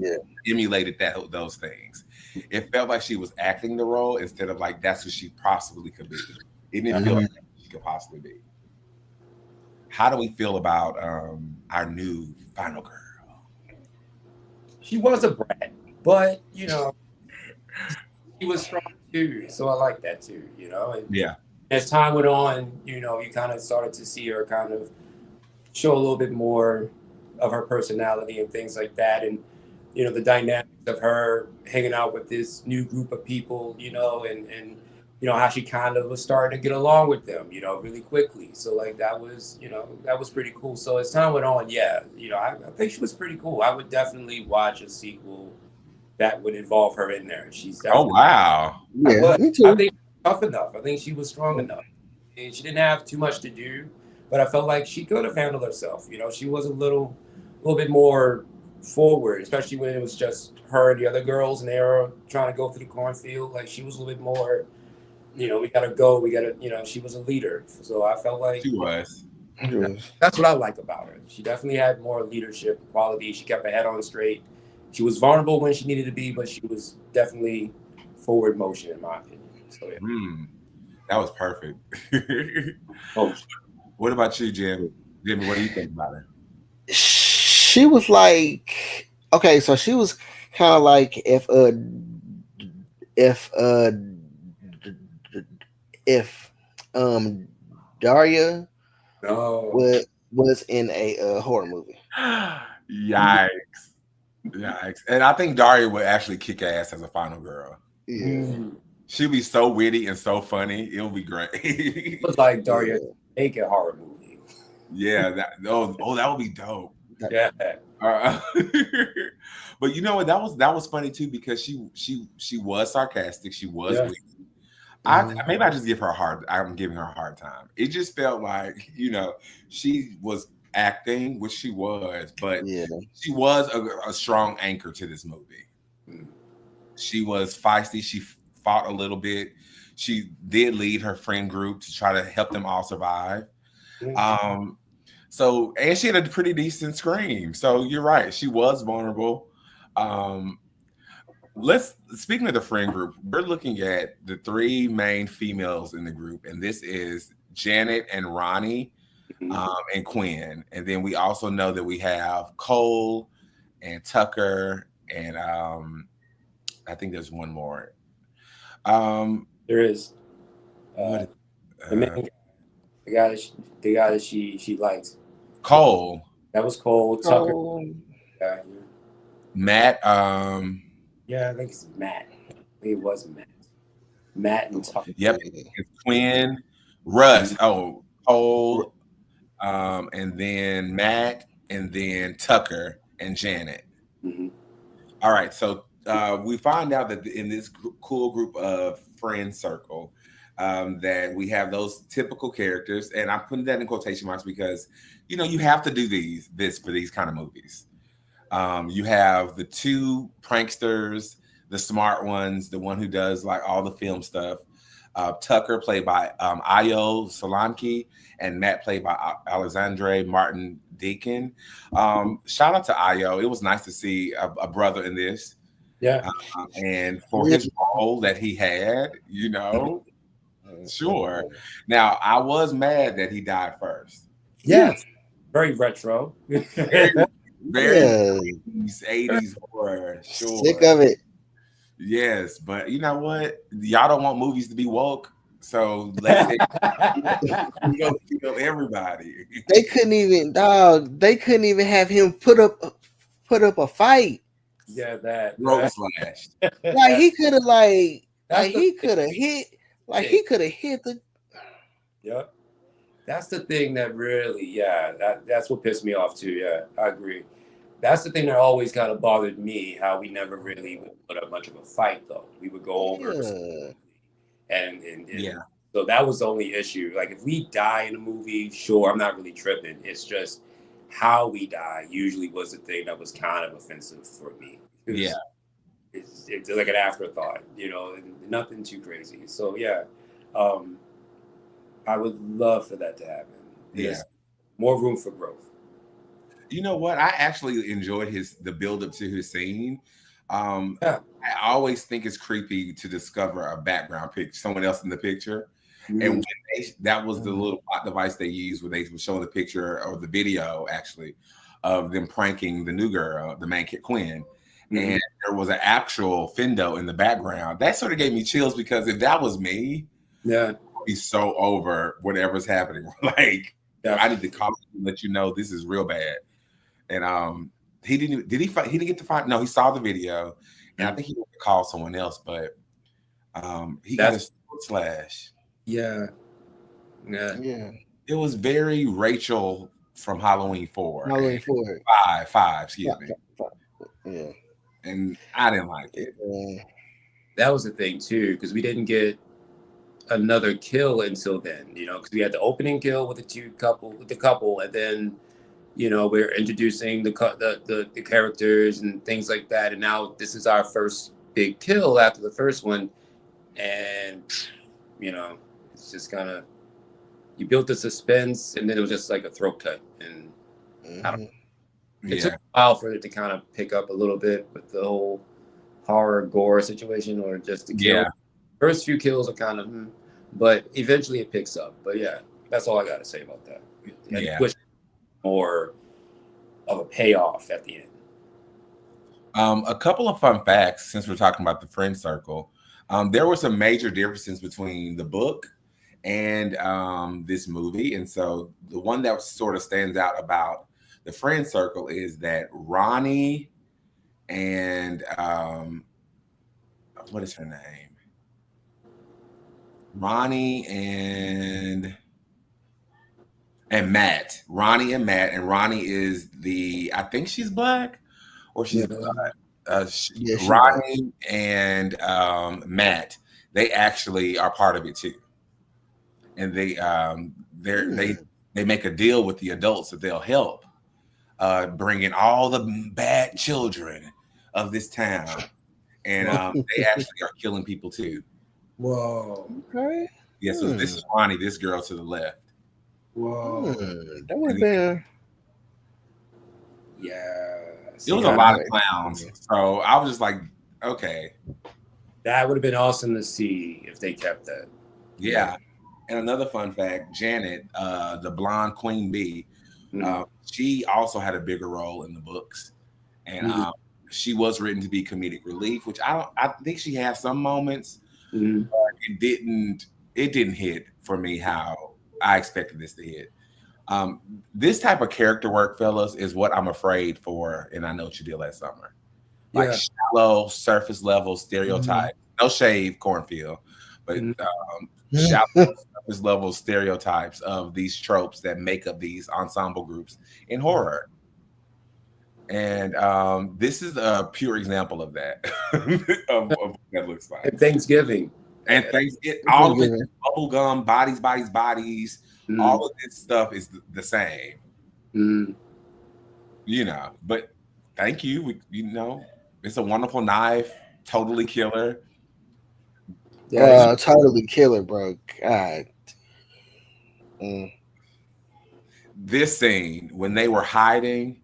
emulated those things. It felt like she was acting the role instead of like that's what she possibly could be. It didn't feel like she could possibly be. How do we feel about our new final girl? She was a brat, but she was strong too. So I like that too. And as time went on, you kind of started to see her kind of show a little bit more of her personality and things like that, and the dynamics of her hanging out with this new group of people, and how she kind of was starting to get along with them, really quickly. So that was pretty cool. So as time went on, I think she was pretty cool. I would definitely watch a sequel that would involve her in there. She's definitely, oh wow, yeah, me too. I think tough enough. I think she was strong enough. And she didn't have too much to do, but I felt like she could have handled herself. She was a little bit more forward, especially when it was just her and the other girls and they were trying to go through the cornfield. Like she was a little bit more, we gotta go, she was a leader. So I felt like she was. That's what I like about her. She definitely had more leadership quality. She kept her head on straight. She was vulnerable when she needed to be, but she was definitely forward motion in my opinion. So that was perfect. What about you, Jim? Jimmy, what do you think about her? She was like, okay, so she was kind of like if Daria was in a horror movie. Yikes. And I think Daria would actually kick ass as a final girl. She'd be so witty and so funny. It would be great. It was like Daria make a horror movie. Yeah, that would be dope. Yeah. But you know what? That was funny too because she was sarcastic. She was witty. Maybe I just give her a hard. I'm giving her a hard time. It just felt like she was acting, which she was, but she was a strong anchor to this movie. She was feisty. She fought a little bit. She did lead her friend group to try to help them all survive. So, and she had a pretty decent scream. So you're right. She was vulnerable. Speaking of the friend group, we're looking at the three main females in the group, and this is Janet and Ronnie and Quinn. And then we also know that we have Cole and Tucker, and I think there's one more. There is. The guy that she likes. Cole. That was Cole. Tucker. Matt. Yeah, I think it's Matt. I think it was Matt. Matt and Tucker. Yep. It's Quinn. Russ. Oh, Cole, and then Matt, and then Tucker and Janet. Mm-hmm. All right, so we find out that in this cool group of friend circle, that we have those typical characters, and I'm putting that in quotation marks because you have to do this for these kind of movies. You have the two pranksters, the smart ones, the one who does like all the film stuff. Tucker, played by Ayo Solanke, and Matt, played by Alexandre Martin Deacon. Shout out to Ayo. It was nice to see a brother in this. Yeah. And for his role that he had, sure. Now, I was mad that he died first. Yes. Very retro. Very 80s horror. Sure. Sick of it. Yes, but you know what? Y'all don't want movies to be woke, so let's go kill everybody. They couldn't even, dog. They couldn't even have him put up a fight. Yeah, that rope slash. Like he could have, he could have hit the. Yep. That's the thing that really, that's what pissed me off too. Yeah, I agree. That's the thing that always kind of bothered me, how we never really would put up much of a fight, though. We would go over. And so that was the only issue. Like, if we die in a movie, sure, I'm not really tripping. It's just how we die usually was the thing that was kind of offensive for me. It's like an afterthought, nothing too crazy. So, I would love for that to happen. There's more room for growth. You know what? I actually enjoyed the build up to his scene. I always think it's creepy to discover a background picture, someone else in the picture. Mm-hmm. And that was the little plot device they used when they were showing the picture or the video, actually, of them pranking the new girl, the main kid, Quinn. Mm-hmm. And there was an actual Fendo in the background. That sort of gave me chills, because if that was me, I'd be so over whatever's happening. Like, I need to call you and let you know this is real bad. And he didn't get to find. No, he saw the video, and I think he called someone else, but he got his slash. Yeah. It was very Rachel from Halloween 4. Halloween 4. Five. Excuse me. Yeah. And I didn't like it. That was the thing too, because we didn't get another kill until then. Because we had the opening kill with the couple, and then. We're introducing the characters and things like that. And now this is our first big kill after the first one. And, it's just kind of, you built the suspense, and then it was just like a throat cut. And I don't know. It took a while for it to kind of pick up a little bit with the whole horror gore situation, or just the kill. First few kills are kind of, but eventually it picks up. But that's all I got to say about that. Push more of a payoff at the end. A couple of fun facts, since we're talking about the friend circle. There were some major differences between the book and this movie. And so the one that sort of stands out about the friend circle is that Ronnie and what is her name? Ronnie and Matt. Ronnie and Matt. And Ronnie is I think she's black, or she's Ronnie and Matt. They actually are part of it too. And they make a deal with the adults that they'll help bring in all the bad children of this town. And they actually are killing people too. Whoa. Okay. Yeah, so this is Ronnie, this girl to the left. Whoa. That would have been. Yeah. It was a lot of clowns. So I was just like, okay. That would have been awesome to see if they kept that. Yeah. And another fun fact, Janet, the blonde queen bee, she also had a bigger role in the books. And she was written to be comedic relief, which I think she has some moments, but it didn't hit for me how I expected this to hit. This type of character work, fellas, is what I'm afraid for. And I Know What You Did Last Summer. Like shallow, surface level stereotype. No shade, Cornfield. but shout out to surface level stereotypes of these tropes that make up these ensemble groups in horror. And this is a pure example of that, of what that looks like. And Thanksgiving. And all of it, bubble gum, bodies, all of this stuff is the same. You know, but thank you. You know, it's a wonderful knife, totally killer. Totally killer, bro. God. This scene when they were hiding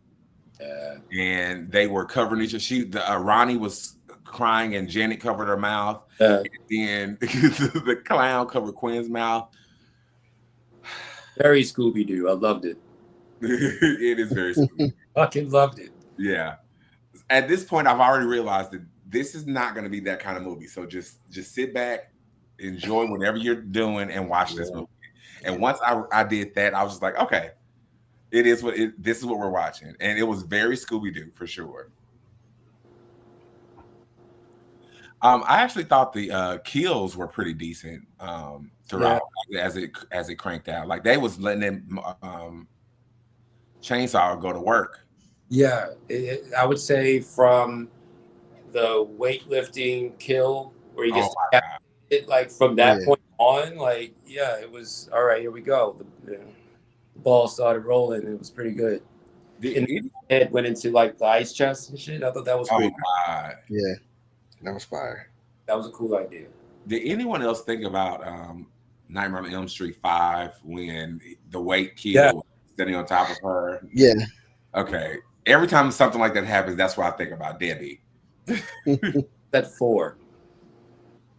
and they were covering each other. Ronnie was crying and Janet covered her mouth. And then the clown covered Quinn's mouth. Very Scooby-Doo. I loved it. It is very Scooby-Doo. Fucking loved it. Yeah. At this point, I've already realized that this is not going to be that kind of movie. So just sit back, enjoy whatever you're doing, and watch this movie. And once I did that, I was just like, okay, this is what we're watching. And it was very Scooby-Doo for sure. I actually thought the kills were pretty decent throughout as it cranked out. Like they was letting them chainsaw go to work. Yeah, I would say from the weightlifting kill where he gets it, like from that point on, like it was all right. Here we go. The ball started rolling. It was pretty good. And head went into like the ice chest and shit. I thought that was cool. God. Yeah, that was fire. That was a cool idea. Did anyone else think about Nightmare on Elm Street 5 when the weight kid was standing on top of her? Yeah. Okay. Every time something like that happens, that's what I think about Debbie. That's 4.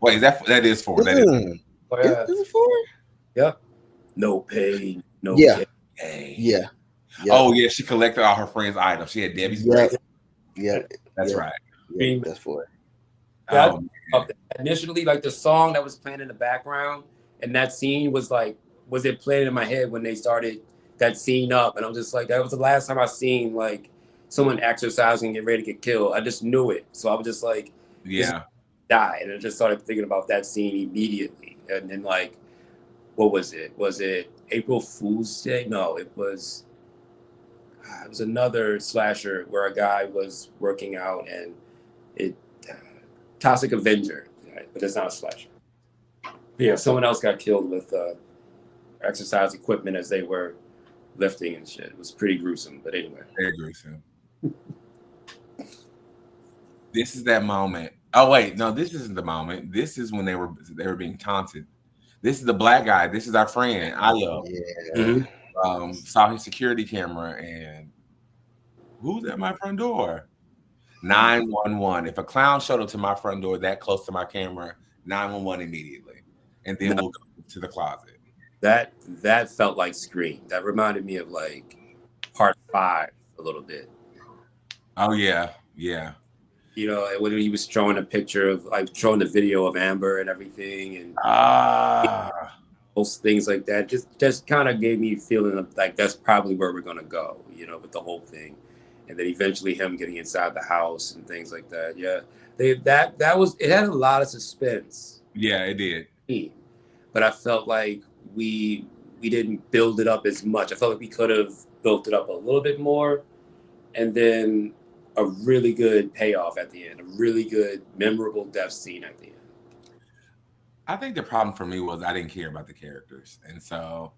Wait, that is 4. That is. Oh, yeah. Is it 4? Yep. No pain. No pain. Yeah. Oh yeah, she collected all her friends' items. She had Debbie's. Yeah. That's right. Yeah, that's 4. Initially, like the song that was playing in the background, and that scene was like, was it playing in my head when they started that scene up? And I'm just like, that was the last time I seen like someone exercising and get ready to get killed. I just knew it, so I was just like, die, and I just started thinking about that scene immediately. And then like, what was it? Was it April Fool's Day? No, it was another slasher where a guy was working out and it. Toxic Avenger, but it's not a slasher. Yeah, someone else got killed with exercise equipment as they were lifting and shit. It was pretty gruesome, but anyway. Very gruesome. This is that moment. Oh wait, no, this isn't the moment. This is when they were being taunted. This is the black guy. This is our friend Ayo. Yeah. Saw his security camera and who's at my front door? 911. If a clown showed up to my front door that close to my camera, 911 immediately, and then we'll go to the closet. That felt like Scream. That reminded me of like Part 5 a little bit. Oh yeah. You know, when he was showing a picture of like showing the video of Amber and everything, and most things like that. Just kind of gave me a feeling of like that's probably where we're gonna go. You know, with the whole thing. And then eventually him getting inside the house and things like that. Yeah, it had a lot of suspense. Yeah, it did. But I felt like we didn't build it up as much. I felt like we could have built it up a little bit more, and then a really good payoff at the end, a really good memorable death scene at the end. I think the problem for me was I didn't care about the characters, and so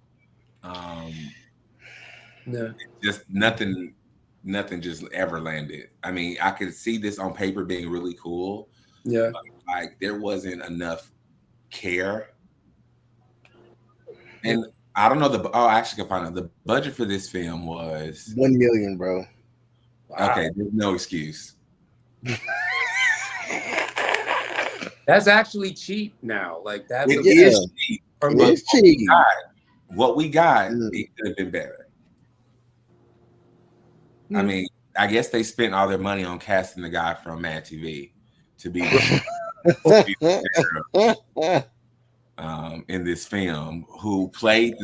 just nothing just ever landed. I mean, I could see this on paper being really cool. Yeah. But like there wasn't enough care. And I don't know I actually can find out the budget for this film was $1 million, bro. Wow. Okay, there's no excuse. That's actually cheap now. Like that's it is cheap. It is cheap. What we got, it could have been better. I mean, I guess they spent all their money on casting the guy from Mad TV to be in this film, who played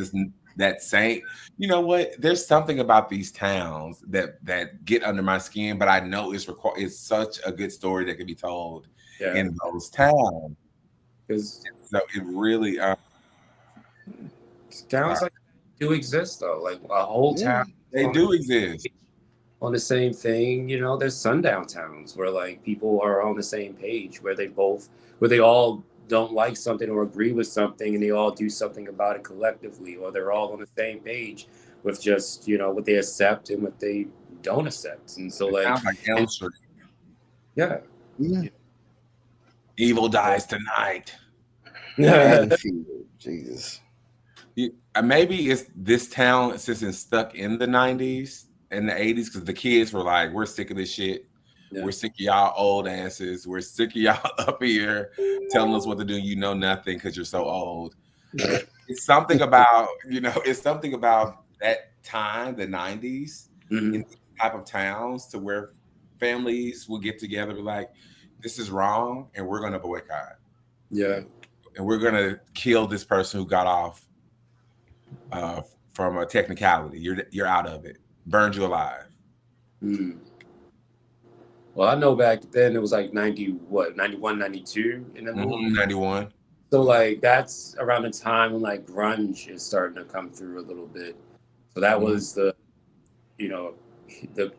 that same. You know what? There's something about these towns that get under my skin, but I know it's such a good story that can be told in those towns. Because so it really towns like do exist though, like a whole town. They do exist on the same thing. You know, there's sundown towns where like people are on the same page, where they all don't like something or agree with something, and they all do something about it collectively, or they're all on the same page with just, you know, what they accept and what they don't accept. And so it like, sounds like Elm Street. Yeah. Evil dies tonight. Jesus. Maybe it's this town since it's stuck in the 90s and the 80s because the kids were like, we're sick of this shit. Yeah. We're sick of y'all old asses. We're sick of y'all up here telling us what to do. You know nothing because you're so old. It's something about, you know, it's something about that time, the 90s, in these type of towns to where families will get together and be like, this is wrong and we're going to boycott. Yeah. And we're going to kill this person who got off from a technicality. You're out of it. Burned you alive. Well, I know back then it was like 91, 92 in the movie. 91. So like that's around the time when like grunge is starting to come through a little bit. So that was the, you know, the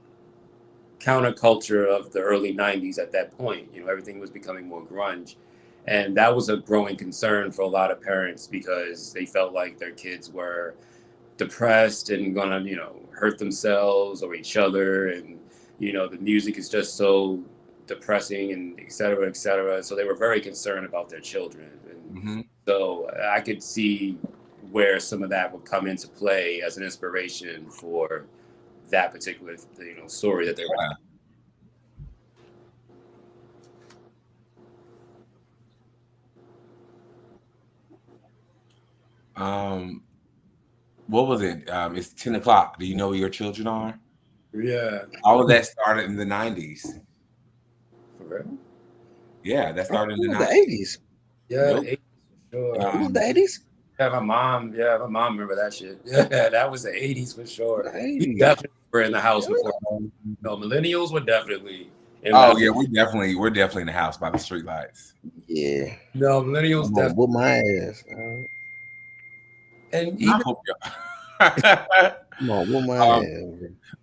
counterculture of the early 90s at that point. You know, everything was becoming more grunge. And that was a growing concern for a lot of parents because they felt like their kids were depressed and gonna, you know, hurt themselves or each other. And, you know, the music is just so depressing and et cetera, et cetera. So they were very concerned about their children. And so I could see where some of that would come into play as an inspiration for that particular, you know, story that they were what was it? It's 10 o'clock. Do you know where your children are? Yeah. All of that started in the 90s. For real? Yeah, that started in the 80s. Yeah, the 80s for sure. It was the 80s? Yeah, my mom remember that shit. Yeah, that was the 80s for sure. The 80s. We definitely were in the house before. No, millennials were definitely in yeah, we're definitely in the house by the streetlights. Yeah. No, millennials definitely. With my ass. And even come on, with my ass.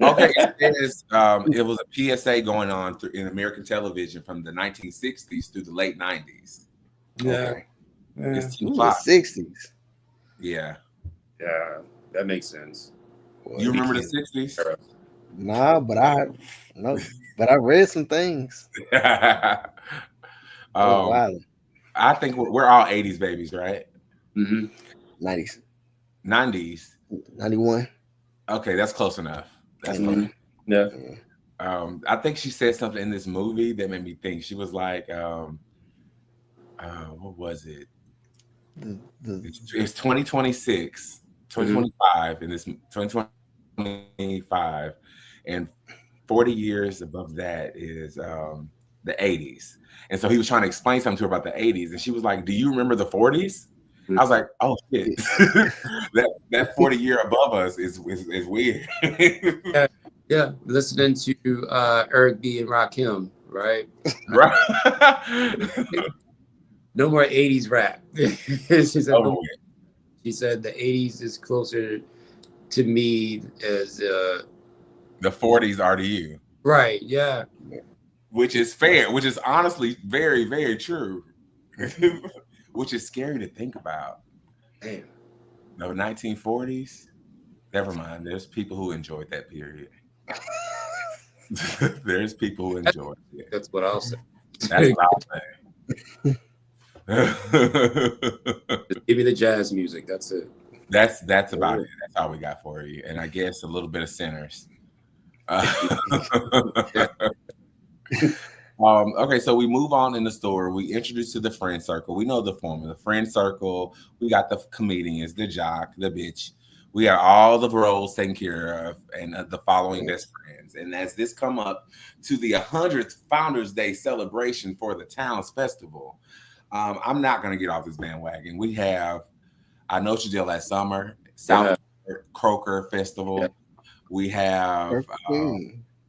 Okay, it was a PSA going on in American television from the 1960s through the late 90s. Yeah. Okay. It's 10 the o'clock. 60s. Yeah. Yeah, that makes sense. Well, you remember the 60s? Nah, but I read some things. I think we're all 80s babies, right? 90s. 90s. 91. Okay, that's close enough. That's close. Yeah. I think she said something in this movie that made me think. She was like, what was it? It's 2026, 2025, and this 2025, and 40 years above that is the 80s. And so he was trying to explain something to her about the 80s, and she was like, "Do you remember the 40s?" I was like, "Oh shit, that 40 year above us is weird." yeah, listening to Eric B and Rakim, right? Right. No more 80s rap. She said the 80s is closer to me as the 40s are to you. Right, yeah. Which is fair, which is honestly very, very true. Which is scary to think about. Damn. No, 1940s. Never mind. There's people who enjoyed that period. There's people who enjoyed it. That's what I'll say. That's what I'll say. Just give me the jazz music. That's it. That's about it. That's all we got for you. And I guess a little bit of Sinners. Okay, so we move on in the story. We introduce to the friend circle. We know the formula. The friend circle. We got the comedians, the jock, the bitch. We got all the roles taken care of, and the following best friends. And as this come up to the 100th Founders Day celebration for the town's festival, I'm not going to get off this bandwagon. We have I Know What You Did Last Summer, South Croker Festival. We have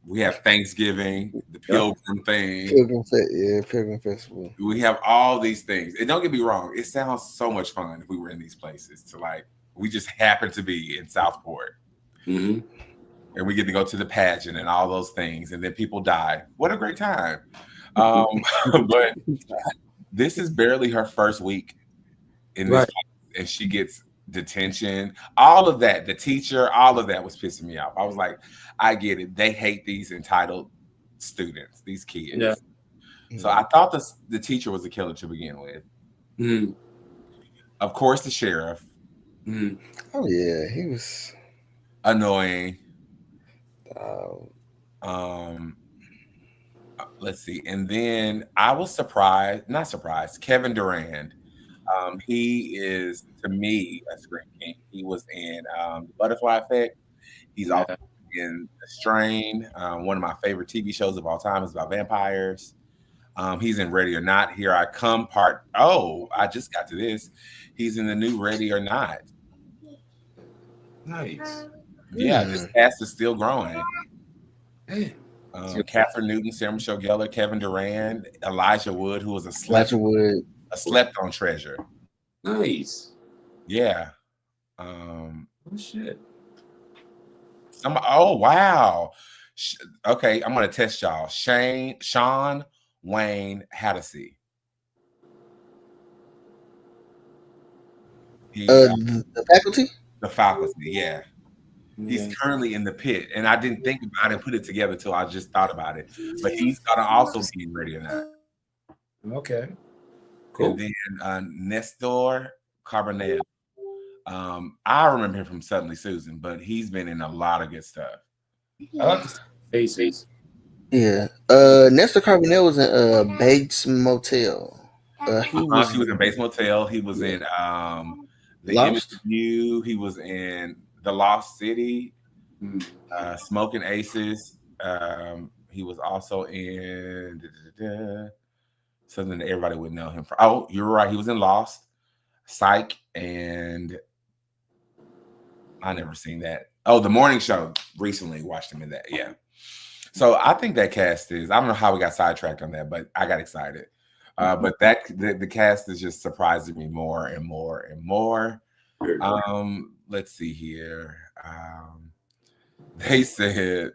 We have Thanksgiving, the Pilgrim thing. Pilgrim Festival. We have all these things. And don't get me wrong, it sounds so much fun if we were in these places to like, we just happen to be in Southport. Mm-hmm. And we get to go to the pageant and all those things. And then people die. What a great time. But this is barely her first week in this place, and she gets detention. All of that, the teacher, all of that was pissing me off. I was like, I get it. They hate these entitled students, these kids. Yeah. So I thought the teacher was a killer to begin with. Mm. Of course, the sheriff. Mm. Oh yeah, he was annoying. Let's see. And then I was not surprised, Kevin Durand. He is, to me, a Scream King. He was in The Butterfly Effect. He's also in The Strain. One of my favorite TV shows of all time is about vampires. He's in Ready or Not. Here I Come part. Oh, I just got to this. He's in the new Ready or Not. Nice. Yeah, this cast is still growing. Catherine Newton, Sarah Michelle Gellar, Kevin Durand, Elijah Wood, who was a slept-on treasure. Nice. Yeah. Oh shit. Oh wow. Okay, I'm gonna test y'all. Sean Wayne Hattasey. The faculty? The faculty, yeah. He's currently in the pit, and I didn't think about it, put it together till I just thought about it. But he's gonna also be in Ready or Not. Okay, cool. And then Nestor Carbonell. I remember him from Suddenly Susan, but he's been in a lot of good stuff. I like the faces. Yeah, Nestor Carbonell was in Bates Motel. He was in Bates Motel. He was in The Image of You. He was in The Lost City, Smoking Aces. He was also in something that everybody would know him for. Oh, you're right. He was in Lost, Psych, and I never seen that. Oh, The Morning Show. Recently watched him in that. Yeah. So I think that cast is. I don't know how we got sidetracked on that, but I got excited. But the cast is just surprising me more and more and more. Let's see here. They said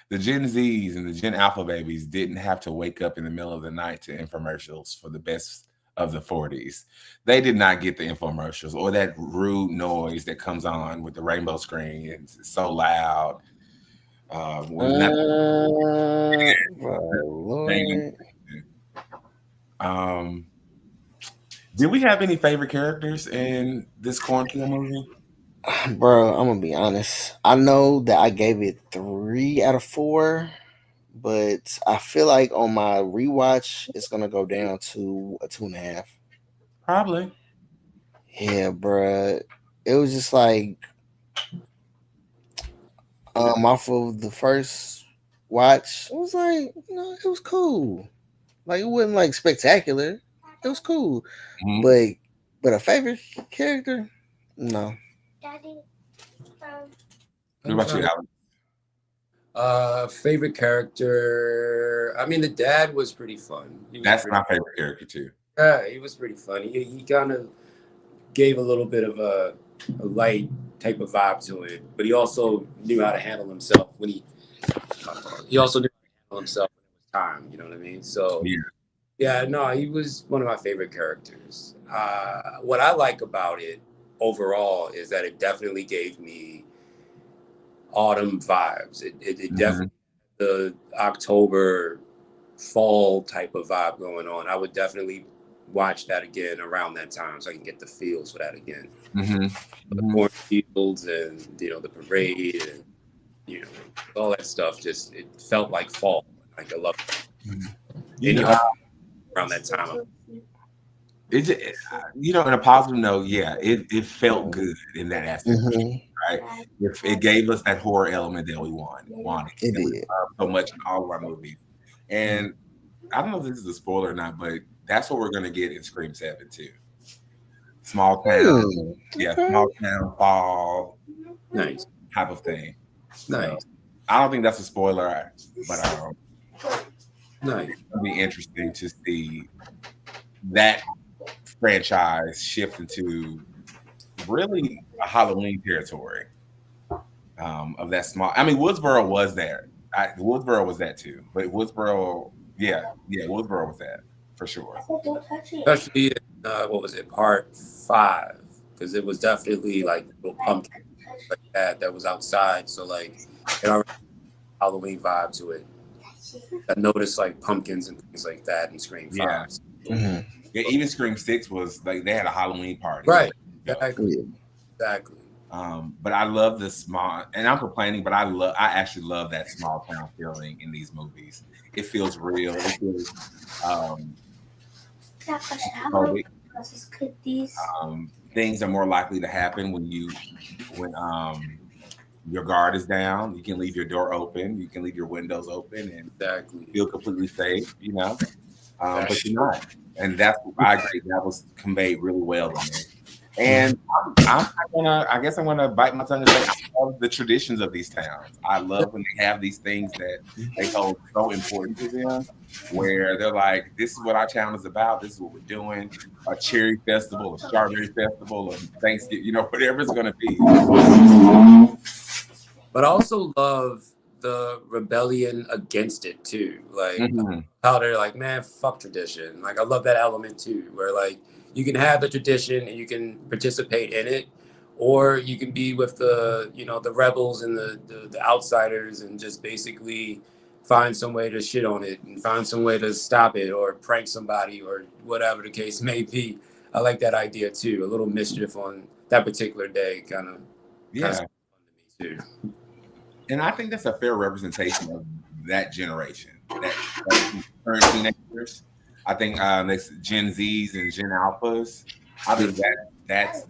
the Gen Zs and the Gen Alpha babies didn't have to wake up in the middle of the night to infomercials for the best of the 40s. They did not get the infomercials or that rude noise that comes on with the rainbow screen. It's so loud. Did we have any favorite characters in this Cornfield movie? Bro, I'm gonna be honest. I know that I gave it 3 out of 4, but I feel like on my rewatch, it's gonna go down to a 2.5. Probably. Yeah, bro. It was just like off of the first watch, it was like, it was cool. Like it wasn't like spectacular. It was cool. Mm-hmm. But a favorite character? No. What about you, Alan? Favorite character. I mean, the dad was pretty fun. That's my favorite character too. Yeah, he was pretty funny. He kind of gave a little bit of a light type of vibe to it, but he also knew how to handle himself when he also knew how to handle himself when it was time. You know what I mean? So yeah, no, he was one of my favorite characters. What I like about it overall is that it definitely gave me autumn vibes. It definitely the October fall type of vibe going on. I would definitely watch that again around that time so I can get the feels for that again. The cornfields and the parade and all that stuff. Just it felt like fall. Like I love it. Around that time. In a positive note, yeah, it felt good in that aspect, right? It gave us that horror element that we wanted. It did so much in all of our movies, and I don't know if this is a spoiler or not, but that's what we're gonna get in Scream 7 too. Small town, small town fall, nice type of thing. Nice. I don't think that's a spoiler, but Nice. it'll be interesting to see that franchise shift into really a Halloween territory of that small. I mean, Woodsboro was there. Woodsboro was that too, but Woodsboro, yeah, Woodsboro was that for sure. Especially in, what was it, part 5? Because it was definitely like little pumpkin like that was outside. So like it already had a Halloween vibe to it. I noticed like pumpkins and things like that in Scream 5. Yeah. Mhm. Yeah, even Scream 6 was like they had a Halloween party. Right. So, Exactly. Exactly. but I love the small, and I'm complaining, but I actually love that small town feeling in these movies. It feels real. It feels things are more likely to happen when your guard is down. You can leave your door open. You can leave your windows open and feel completely safe, you know. But you're not. And that's I agree. That was conveyed really well to me. And I guess I'm gonna bite my tongue and say I love the traditions of these towns. I love when they have these things that they hold so important to them, where they're like, "This is what our town is about. This is what we're doing. A cherry festival, a strawberry festival, a Thanksgiving, you know, whatever it's gonna be." But I also love the rebellion against it too. Like how they're like, man, fuck tradition. Like I love that element too, where like you can have the tradition and you can participate in it, or you can be with the, you know, the rebels and the outsiders and just basically find some way to shit on it and find some way to stop it or prank somebody or whatever the case may be. I like that idea too. A little mischief on that particular day kind of fun to me too. And I think that's a fair representation of that generation, that current teenagers. I think that's Gen Zs and Gen Alphas. I think that's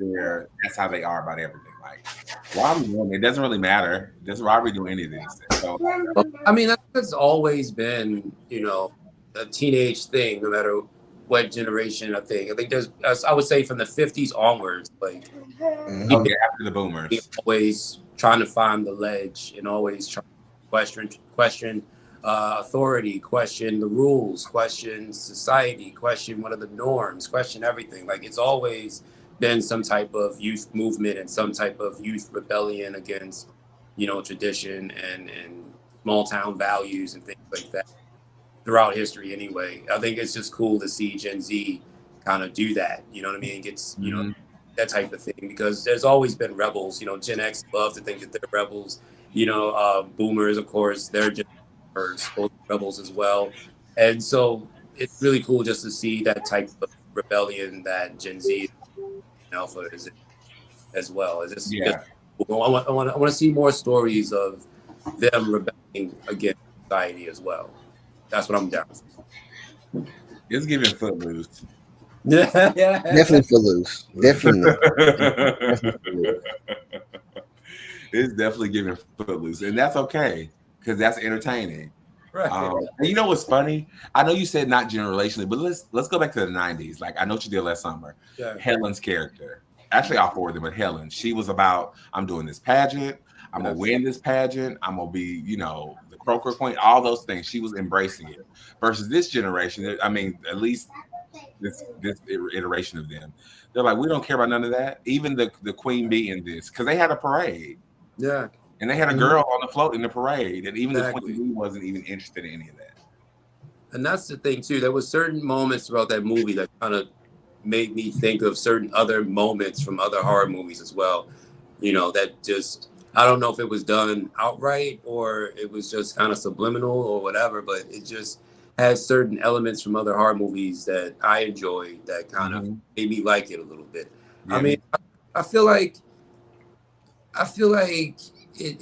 how they are about everything. Like, why are we doing it? It doesn't really matter. Why are we doing any of these things? So, well, I mean, that's always been, you know, a teenage thing, no matter what generation. I think there's, I would say, from the 50s onwards, like after the boomers, always trying to find the ledge and always trying to question authority, question the rules, question society, question what are the norms, question everything. Like it's always been some type of youth movement and some type of youth rebellion against, you know, tradition and small town values and things like that throughout history anyway. I think it's just cool to see Gen Z kind of do that, you know what I mean? Gets, you know, that type of thing, because there's always been rebels. You know, Gen X love to think that they're rebels. You know, boomers, of course, they're just rebels as well. And so it's really cool just to see that type of rebellion that Gen Z and Alpha is as well. It's just, cool. I want to see more stories of them rebelling against society as well. That's what I'm down for. It's giving Footloose. Yeah, definitely Footloose. Definitely. It's definitely giving Footloose, and that's okay because that's entertaining. Right. And you know what's funny? I know you said not generationally, but let's go back to the 90s. Like I know what you did last summer. Yeah. Helen's character, actually all four of them, but Helen, she was about, I'm doing this pageant, I'm gonna win this pageant, I'm gonna be, you know, the croaker queen, all those things. She was embracing it. Versus this generation, I mean, at least this iteration of them, they're like, we don't care about none of that. Even the queen bee in this, because they had a parade. Yeah. And they had a girl on the float in the parade, and even the queen bee wasn't even interested in any of that. And that's the thing too. There was certain moments throughout that movie that kind of made me think of certain other moments from other horror movies as well. You know, that just, I don't know if it was done outright or it was just kind of subliminal or whatever, but it just has certain elements from other horror movies that I enjoyed that kind of made me like it a little bit. Yeah. I mean, I feel like it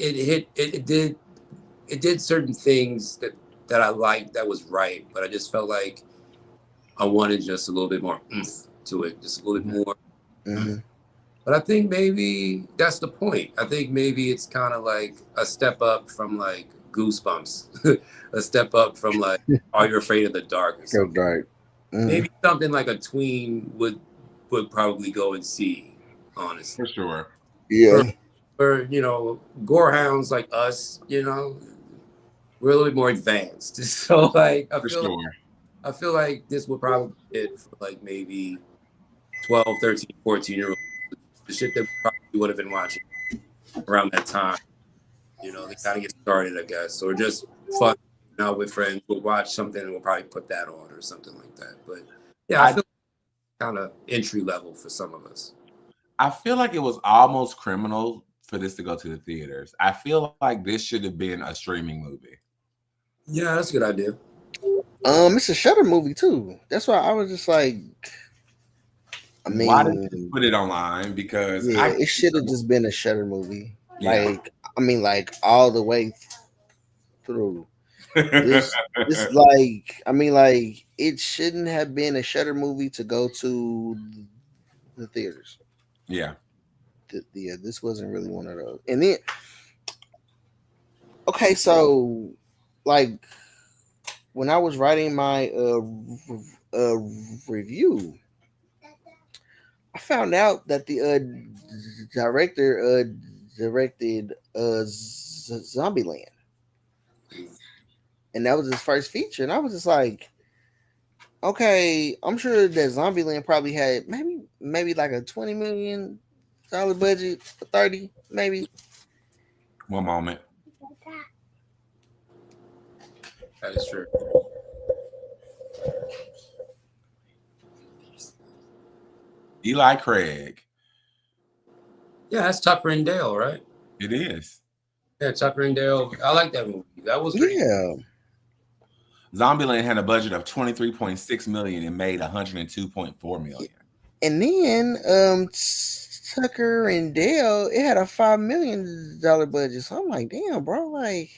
did certain things that I liked, that was right, but I just felt like I wanted just a little bit more oomph to it, just a little bit more. But I think maybe that's the point. I think maybe it's kind of like a step up from like Goosebumps, a step up from like Are You Afraid of the Dark? Or something. Dark. Maybe something like a tween would probably go and see, honestly. For sure. Yeah. for gorehounds like us, we're a little bit more advanced. So like I feel like this would probably fit for like maybe 12, 13, 14-year-olds. The shit that we probably would have been watching around that time. They kind of get started, I guess, or just fun out with friends. We'll watch something and we'll probably put that on or something like that. But yeah, I feel kind of entry level for some of us. I feel like it was almost criminal for this to go to the theaters. I feel like this should have been a streaming movie. Yeah, that's a good idea. It's a Shudder movie too. That's why I was just like, why didn't you put it online? Because it should have just been a Shudder movie. Yeah. Like all the way through. This it shouldn't have been a Shudder movie to go to the theaters. Yeah. This wasn't really one of those. And then, okay, so like when I was writing my review, I found out that the director directed Zombieland, and that was his first feature. And I was just like, okay, I'm sure that Zombieland probably had maybe like a $20 million budget, 30 maybe. One moment. That is true. Eli Craig. Yeah, that's Tucker and Dale, right? It is. Yeah, Tucker and Dale. I like that movie. That was pretty good. Zombieland had a budget of $23.6 million and made $102.4 million. And then Tucker and Dale, it had a $5 million budget. So I'm like, damn, bro, like.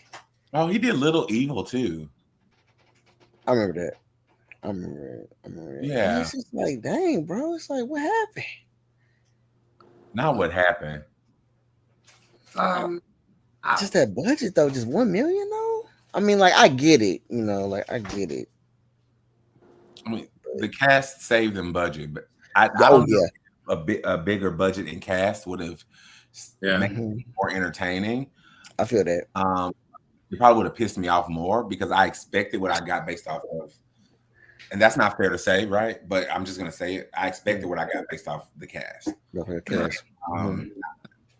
Oh, he did Little Evil too. I remember that. I remember it. Yeah. And it's just like, dang, bro. It's like, what happened? Not what happened. Just that budget though, just $1 million though. I mean, like, I get it, I get it. I mean, the cast saved them budget, but I don't know a bigger budget in cast would have made it more entertaining. I feel that. It probably would have pissed me off more because I expected what I got based off of. And that's not fair to say, right? But I'm just going to say it. I expected what I got based off the cast.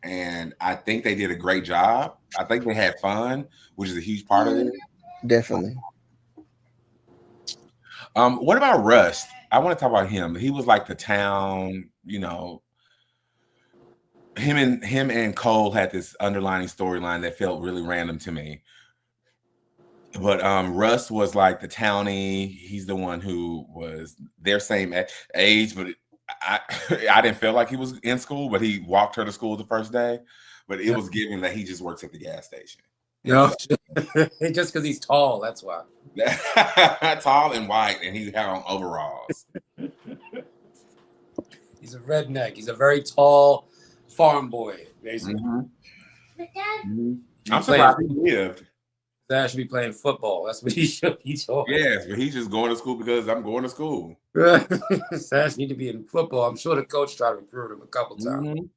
And I think they did a great job. I think they had fun, which is a huge part of it. Definitely. What about Rust? I want to talk about him. He was like the town, him and Cole had this underlining storyline that felt really random to me. But Russ was like the townie. He's the one who was their same age, but I didn't feel like he was in school, but he walked her to school the first day. But it was given that he just works at the gas station. Just because he's tall, that's why. Tall and white, and he had on overalls. He's a redneck. He's a very tall farm boy, basically. I'm surprised he lived. That should be playing football. That's what he should be doing. Yes, but he's just going to school because I'm going to school. Sash need to be in football. I'm sure the coach tried to recruit him a couple times.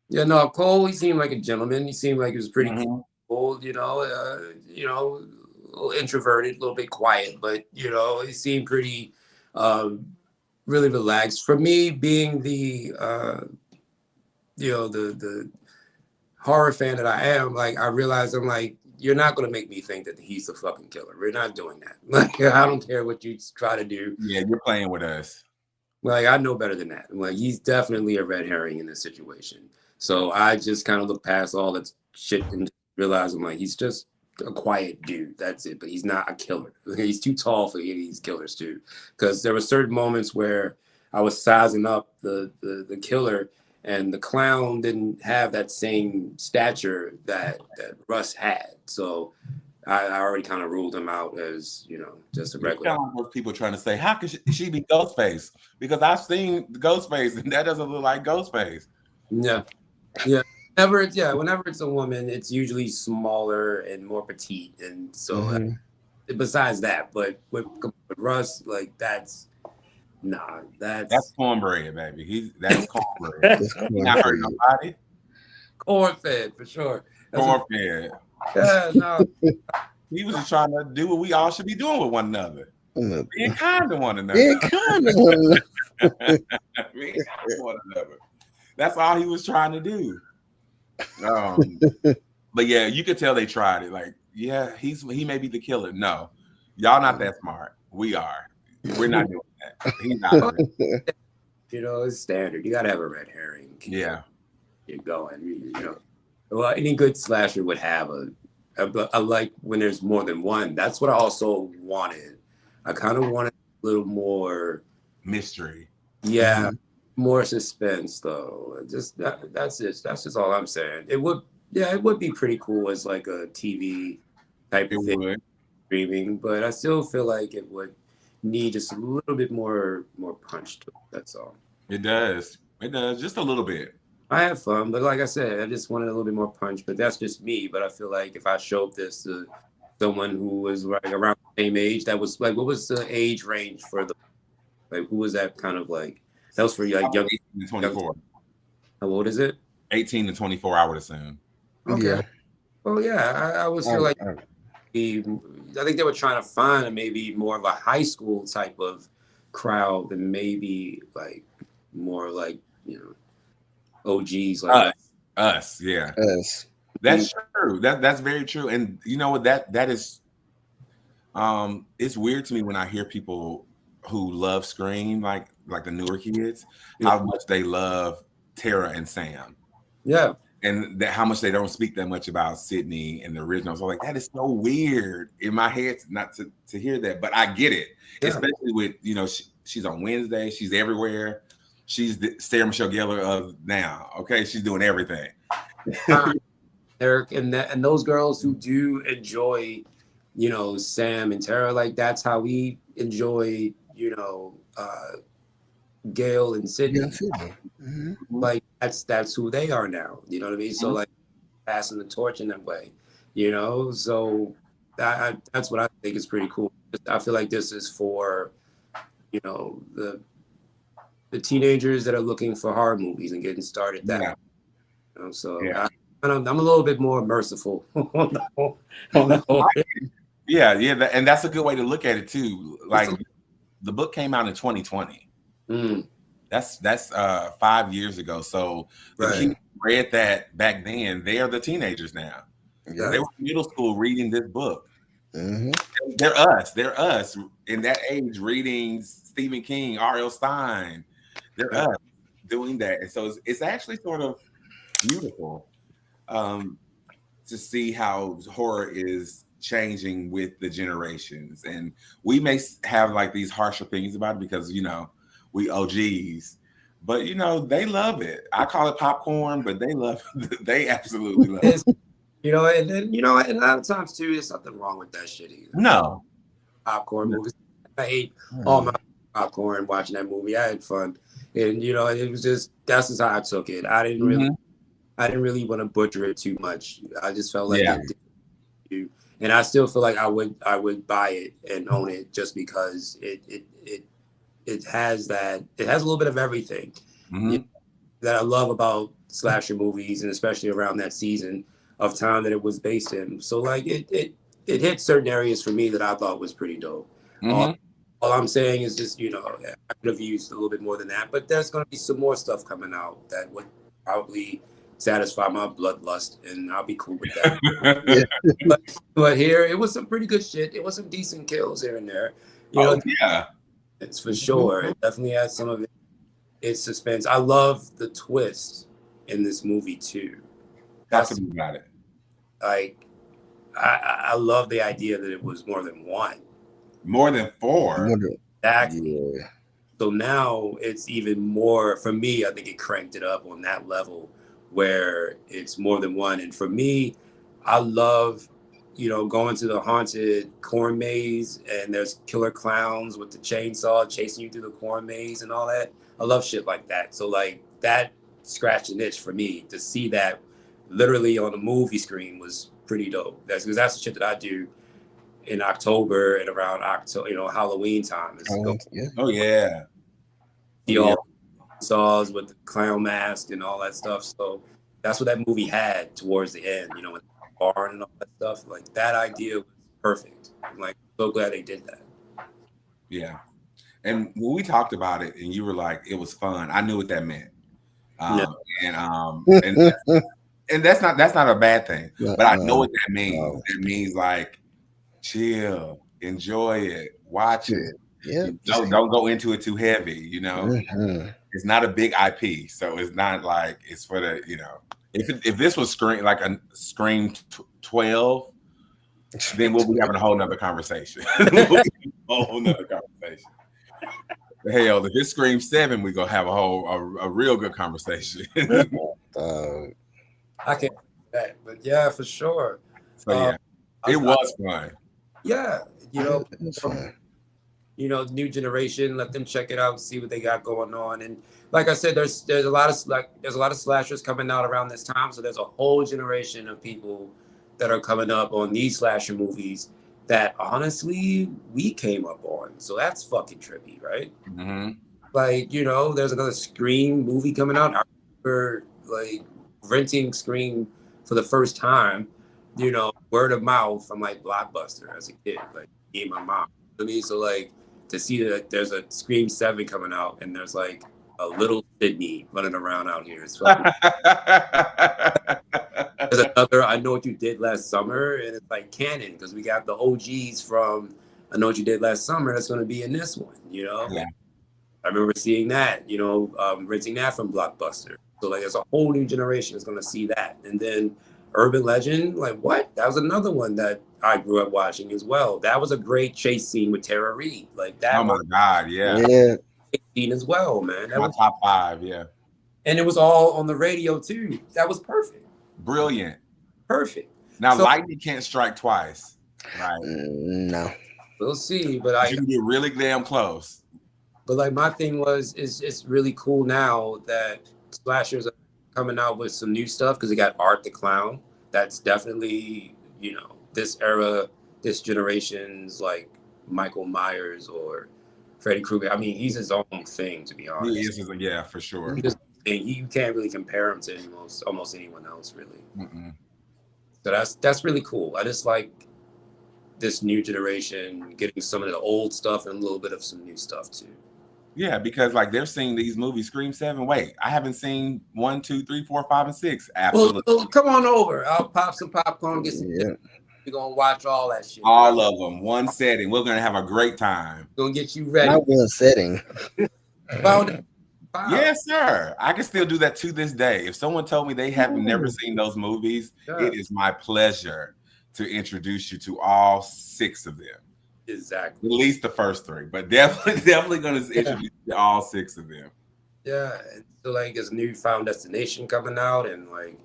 Yeah, no, Cole, he seemed like a gentleman. He seemed like he was pretty cool, a little introverted, a little bit quiet, but he seemed pretty really relaxed. For me, being the the horror fan that I am, like I realized I'm like, you're not going to make me think that he's the fucking killer. We're not doing that. Like, I don't care what you try to do. Yeah, you're playing with us. Like, I know better than that. Like, he's definitely a red herring in this situation. So I just kind of look past all that shit and realize I'm like, he's just a quiet dude. That's it. But he's not a killer. He's too tall for these killers too. Because there were certain moments where I was sizing up the killer, and the clown didn't have that same stature that Russ had. So I already kind of ruled him out as, just a regular. Those people trying to say, how could she be Ghostface? Because I've seen Ghostface, and that doesn't look like Ghostface. Yeah. Whenever it's a woman, it's usually smaller and more petite. And so besides that, but with Russ, like that's cornbread, baby. That's cornbread. He's not hurting nobody. Cornfield for sure. Cornfield. Yeah, no. He was just trying to do what we all should be doing with one another. Being kind to one another. Being kind to one another. Being kind to one another. That's all he was trying to do. But yeah, you could tell they tried it. Like, yeah, he may be the killer. No, y'all not that smart. We are. We're not doing that. He's not. You know, it's standard. You gotta have a red herring. Yeah. You're going. You know, well, any good slasher would have a like when there's more than one. That's what I also wanted. I kind of wanted a little more mystery. Yeah, more suspense though. Just that's it. That's just all I'm saying. It would be pretty cool as like a TV type of thing, streaming. But I still feel like it would need just a little bit more punch to it. That's all. It does. It does just a little bit. I have fun, but like I said, I just wanted a little bit more punch. But that's just me. But I feel like if I showed this to someone who was like around the same age, that was like, what was the age range for the, like, who was that kind of like? That was for like young 18 to 24. How old is it? 18 to 24, I would assume. Okay. Yeah. Well, yeah, I was feel like I think they were trying to find maybe more of a high school type of crowd than maybe like more like, you know, OGs like us, yeah. Us. That's true. That's very true. And you know what, that is it's weird to me when I hear people who love Scream, like the newer kids, how much they love Tara and Sam. Yeah. And that how much they don't speak that much about Sydney and the original. So like, that is so weird in my head not to hear that, but I get it. Yeah. Especially with, you know, she's on Wednesday, she's everywhere. She's the Sarah Michelle Gellar of now. Okay, she's doing everything. Eric, and those girls who do enjoy, you know, Sam and Tara, like that's how we enjoy, you know, Gail and Sydney. Mm-hmm. Like that's who they are now. You know what I mean? So like passing the torch in that way, you know. So that's what I think is pretty cool. I feel like this is for, you know, the teenagers that are looking for horror movies and getting started that. Yeah. You know, so yeah. I'm a little bit more merciful on the whole. Yeah, and that's a good way to look at it too. Like the book came out in 2020. That's 5 years ago. So the kids read that back then. They are the teenagers now. Yeah. They were in middle school reading this book. Mm-hmm. They're us in that age reading Stephen King, R.L. Stein. They're us doing that. And so it's actually sort of beautiful to see how horror is changing with the generations. And we may have like these harsh opinions about it because, you know, we OGs, but you know, they love it. I call it popcorn, but they love it. They absolutely love it. You know, and then, you know, and a lot of times too, there's nothing wrong with that shit either. No. Popcorn movies. I ate all my popcorn watching that movie. I had fun. And you know, it was just, that's just how I took it. I didn't really want to butcher it too much. I just felt like it did. And I still feel like I would buy it and own it just because it has a little bit of everything that I love about slasher movies, and especially around that season of time that it was based in. So like it hit certain areas for me that I thought was pretty dope. All I'm saying is just, you know, I could have used a little bit more than that, but there's going to be some more stuff coming out that would probably satisfy my bloodlust, and I'll be cool with that. but here, it was some pretty good shit. It was some decent kills here and there. You know, it's for sure. It definitely has some of its suspense. I love the twist in this movie too. That's about it. Like, I love the idea that it was more than one. More than four. Exactly. Yeah. So now it's even more, for me, I think it cranked it up on that level where it's more than one. And for me, I love, you know, going to the haunted corn maze and there's killer clowns with the chainsaw chasing you through the corn maze and all that. I love shit like that. So like that scratched an itch for me to see that literally on the movie screen was pretty dope. That's because that's the shit that I do in October and around October, you know, Halloween time. The all saws with the clown mask and all that stuff. So that's what that movie had towards the end. You know, with the barn and all that stuff. Like that idea was perfect. I'm like so glad they did that. Yeah. And when we talked about it, and you were like, "It was fun," I knew what that meant. Yeah. And that's not a bad thing. But I know what that means. It means like chill, enjoy it, watch it. Yeah. Don't go into it too heavy. You know, it's not a big IP, so it's not like it's for the If this was Scream 12, then we'll be having a whole nother conversation. Hell, if it's Scream 7, we're gonna have a real good conversation. I can't do that, but yeah, for sure. So yeah, it was fun. Yeah, it was fun. You know, new generation, let them check it out, see what they got going on. And like I said, there's a lot of slashers coming out around this time. So there's a whole generation of people that are coming up on these slasher movies that honestly we came up on. So that's fucking trippy, right? Mm-hmm. Like, you know, there's another Scream movie coming out. I remember like renting Scream for the first time, you know, word of mouth from like Blockbuster as a kid, like me and my mom. I mean, so like to see that there's a Scream 7 coming out and there's like a little Sydney running around out here. It's fucking there's another I Know What You Did Last Summer, and it's like canon because we got the OGs from I Know What You Did Last Summer that's going to be in this one, you know? Yeah. I remember seeing that, you know, renting that from Blockbuster. So like there's a whole new generation that's going to see that. And then Urban Legend, like what? That was another one that I grew up watching as well. That was a great chase scene with Tara Reid. Like that. Oh my God, yeah. Scene as well, man. That was top 5, yeah. And it was all on the radio too. That was perfect. Brilliant. Perfect. Now lightning can't strike twice, right? No. We'll see, but you can get really damn close. But like my thing was, it's really cool now that slashers are coming out with some new stuff because they got Art the Clown. That's definitely, you know, this era, this generation's like Michael Myers or Freddy Krueger. I mean, he's his own thing, to be honest. He is, yeah, for sure. You can't really compare him to almost anyone else, really. So that's really cool. I just like this new generation getting some of the old stuff and a little bit of some new stuff too. Yeah, because like they're seeing these movies, Scream 7. Wait, I haven't seen 1, 2, 3, 4, 5, and 6. Absolutely. Well, come on over. I'll pop some popcorn, get some. We're gonna watch all that shit. All of them, one setting. We're gonna have a great time. Gonna get you ready. Not one setting. Yes, sir. I can still do that to this day. If someone told me they have never seen those movies, it is my pleasure to introduce you to all 6 of them. Exactly. At least the first 3, but definitely going to introduce you to all 6 of them. Yeah. So like there's new Final Destination coming out, and like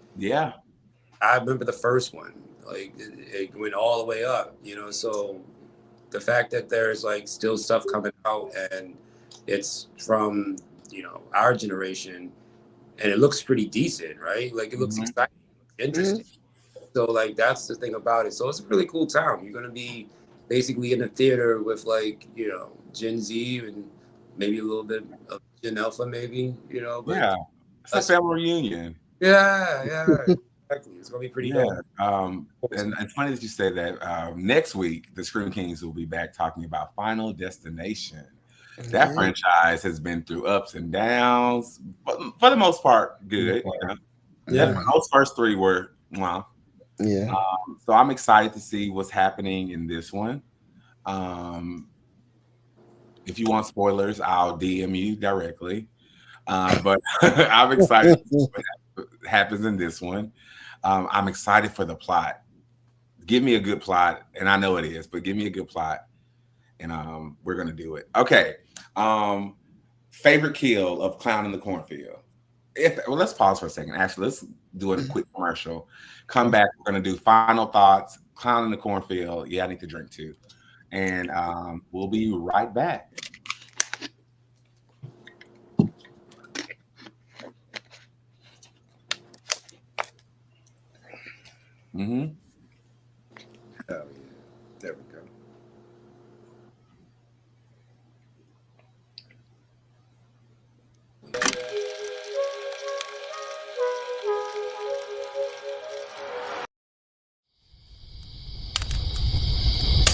I remember the first one. Like it went all the way up, you know. So the fact that there's like still stuff coming out and it's from, you know, our generation, and it looks pretty decent, right? Like it looks exciting, interesting. So like that's the thing about it. So it's a really cool time. You're gonna be basically in a theater with like, you know, Gen Z and maybe a little bit of Gen Alpha, maybe, you know. But it's a family reunion. Yeah, exactly. It's gonna be pretty dope. And it's funny that you say that. Next week, the Scream Kings will be back talking about Final Destination. That franchise has been through ups and downs, but for the most part, good. Those first 3 were wow. Yeah. So I'm excited to see what's happening in this one. If you want spoilers, I'll DM you directly. But I'm excited to see what happens in this one. I'm excited for the plot. Give me a good plot, and I know it is, but give me a good plot, and we're gonna do it. Okay. Favorite kill of Clown in the Cornfield. Let's pause for a second. Actually, let's do a quick commercial. Come back. We're gonna do final thoughts. Clown in the Cornfield. Yeah, I need to drink too, and we'll be right back. Oh, yeah. There we go.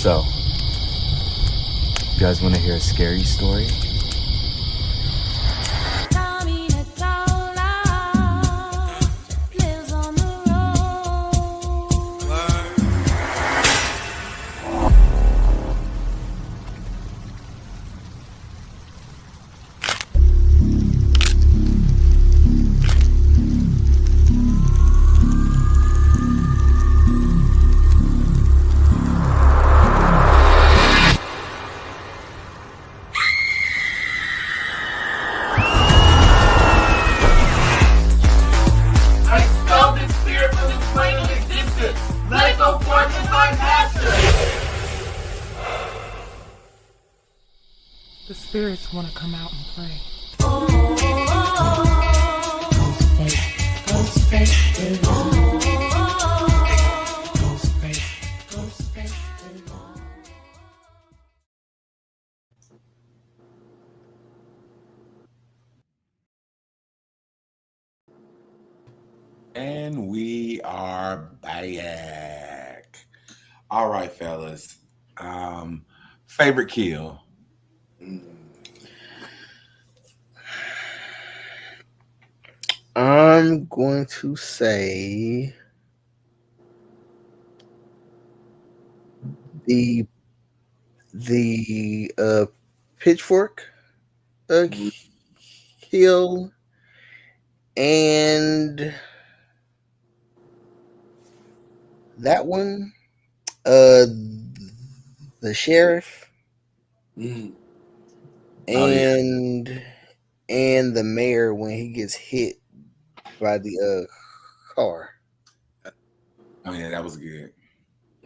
So, you guys want to hear a scary story? The spirits want to come out and play. And we are back. All right, fellas. Favorite kill? I'm going to say the pitchfork kill and that one the sheriff and and the mayor when he gets hit by the car. Oh yeah, that was good.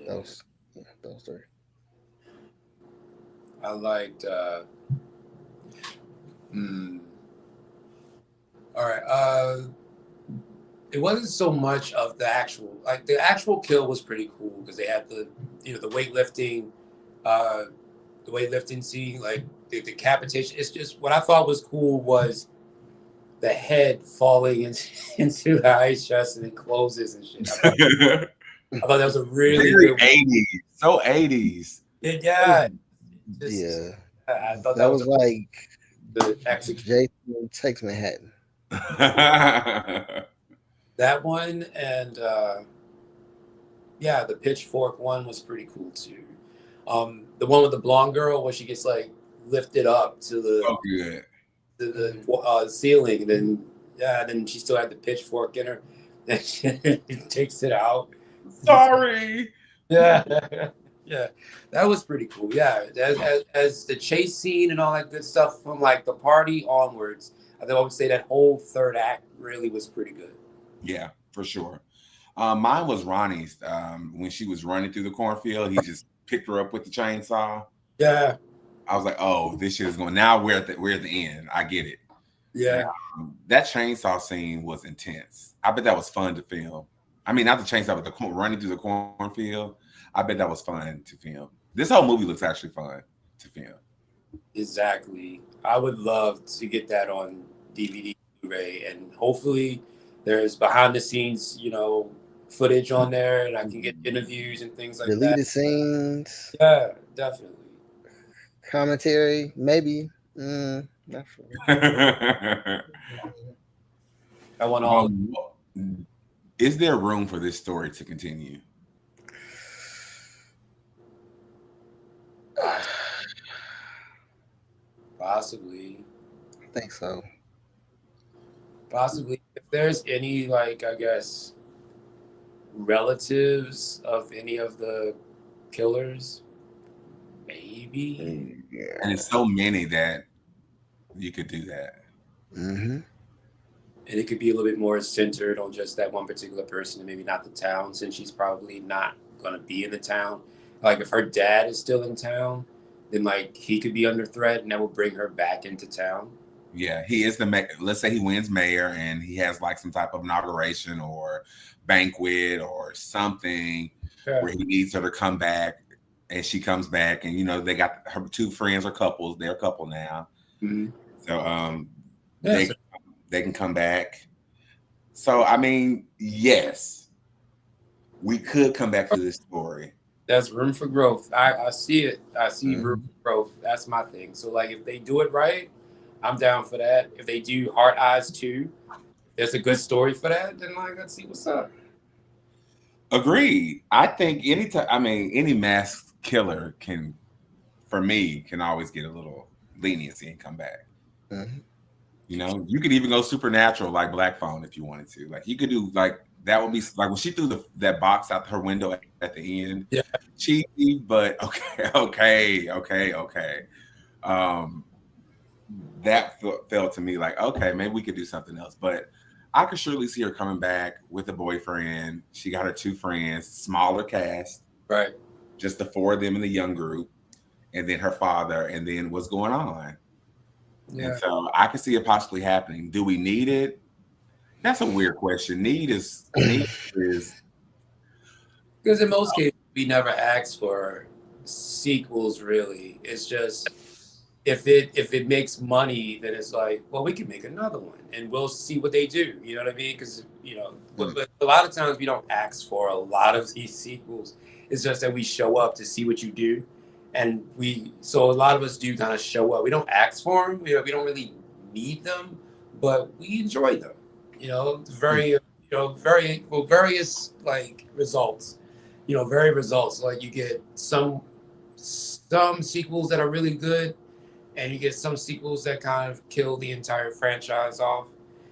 Those three. I liked. All right. It wasn't so much of the actual kill was pretty cool because they had the the weightlifting scene, like the decapitation. It's just what I thought was cool was the head falling into the ice chest and it closes and shit. I thought that was a really good 80s. So 80s. Yeah. I thought that was like the execution takes Manhattan. That one and the pitchfork one was pretty cool too. The one with the blonde girl where she gets like lifted up to the ceiling, and then she still had the pitchfork in her, and she takes it out. Sorry. Yeah, that was pretty cool. Yeah, as the chase scene and all that good stuff from like the party onwards, I would say that whole third act really was pretty good. Yeah, for sure. Mine was Ronnie's. When she was running through the cornfield, he just picked her up with the chainsaw. Yeah, I was like, "Oh, this shit is going." Now we're at the end. I get it. Yeah, that chainsaw scene was intense. I bet that was fun to film. I mean, not the chainsaw, but the running through the cornfield. I bet that was fun to film. This whole movie looks actually fun to film. Exactly. I would love to get that on DVD, Blu-ray, and hopefully there's behind the scenes, footage on there, and I can get interviews and things like deleted that. Scenes. Yeah, definitely. Commentary, maybe. Not sure. I want all. Is there room for this story to continue? Possibly. I think so. Possibly. If there's any, I guess, relatives of any of the killers, maybe. Yeah. And it's so many that you could do that. Mm-hmm. And it could be a little bit more centered on just that one particular person and maybe not the town, since she's probably not going to be in the town. Like if her dad is still in town, then he could be under threat and that will bring her back into town. Yeah, he is let's say he wins mayor and he has some type of inauguration or banquet or something where he needs her to come back and she comes back and, they got her two friends are couples. They're a couple now. Mm-hmm. So they can come back. So, I mean, yes, we could come back to this story. There's room for growth. I see it. I see room for growth. That's my thing. So like, if they do it right, I'm down for that. If they do Heart Eyes 2, there's a good story for that, then like, let's see what's up. Agreed. I think any mass killer can, for me, can always get a little leniency and come back. Mm-hmm. You know, you could even go supernatural like Black Phone if you wanted to. Like you could do like that would be like when she threw that box out her window at the end. Yeah, cheesy, but okay. That felt to me like okay, maybe we could do something else. But I could surely see her coming back with a boyfriend. She got her 2 friends, smaller cast, right? Just the 4 of them in the young group, and then her father, and then what's going on. Yeah. And so I can see it possibly happening. Do we need it? That's a weird question. Need is because in most cases we never ask for sequels. Really, it's just if it makes money, then it's like, well, we can make another one, and we'll see what they do. You know what I mean? Because but a lot of times we don't ask for a lot of these sequels. It's just that we show up to see what you do. And so a lot of us do kind of show up. We don't ask for them. We don't really need them, but we enjoy them. Various like results. Very results. Like you get some sequels that are really good, and you get some sequels that kind of kill the entire franchise off,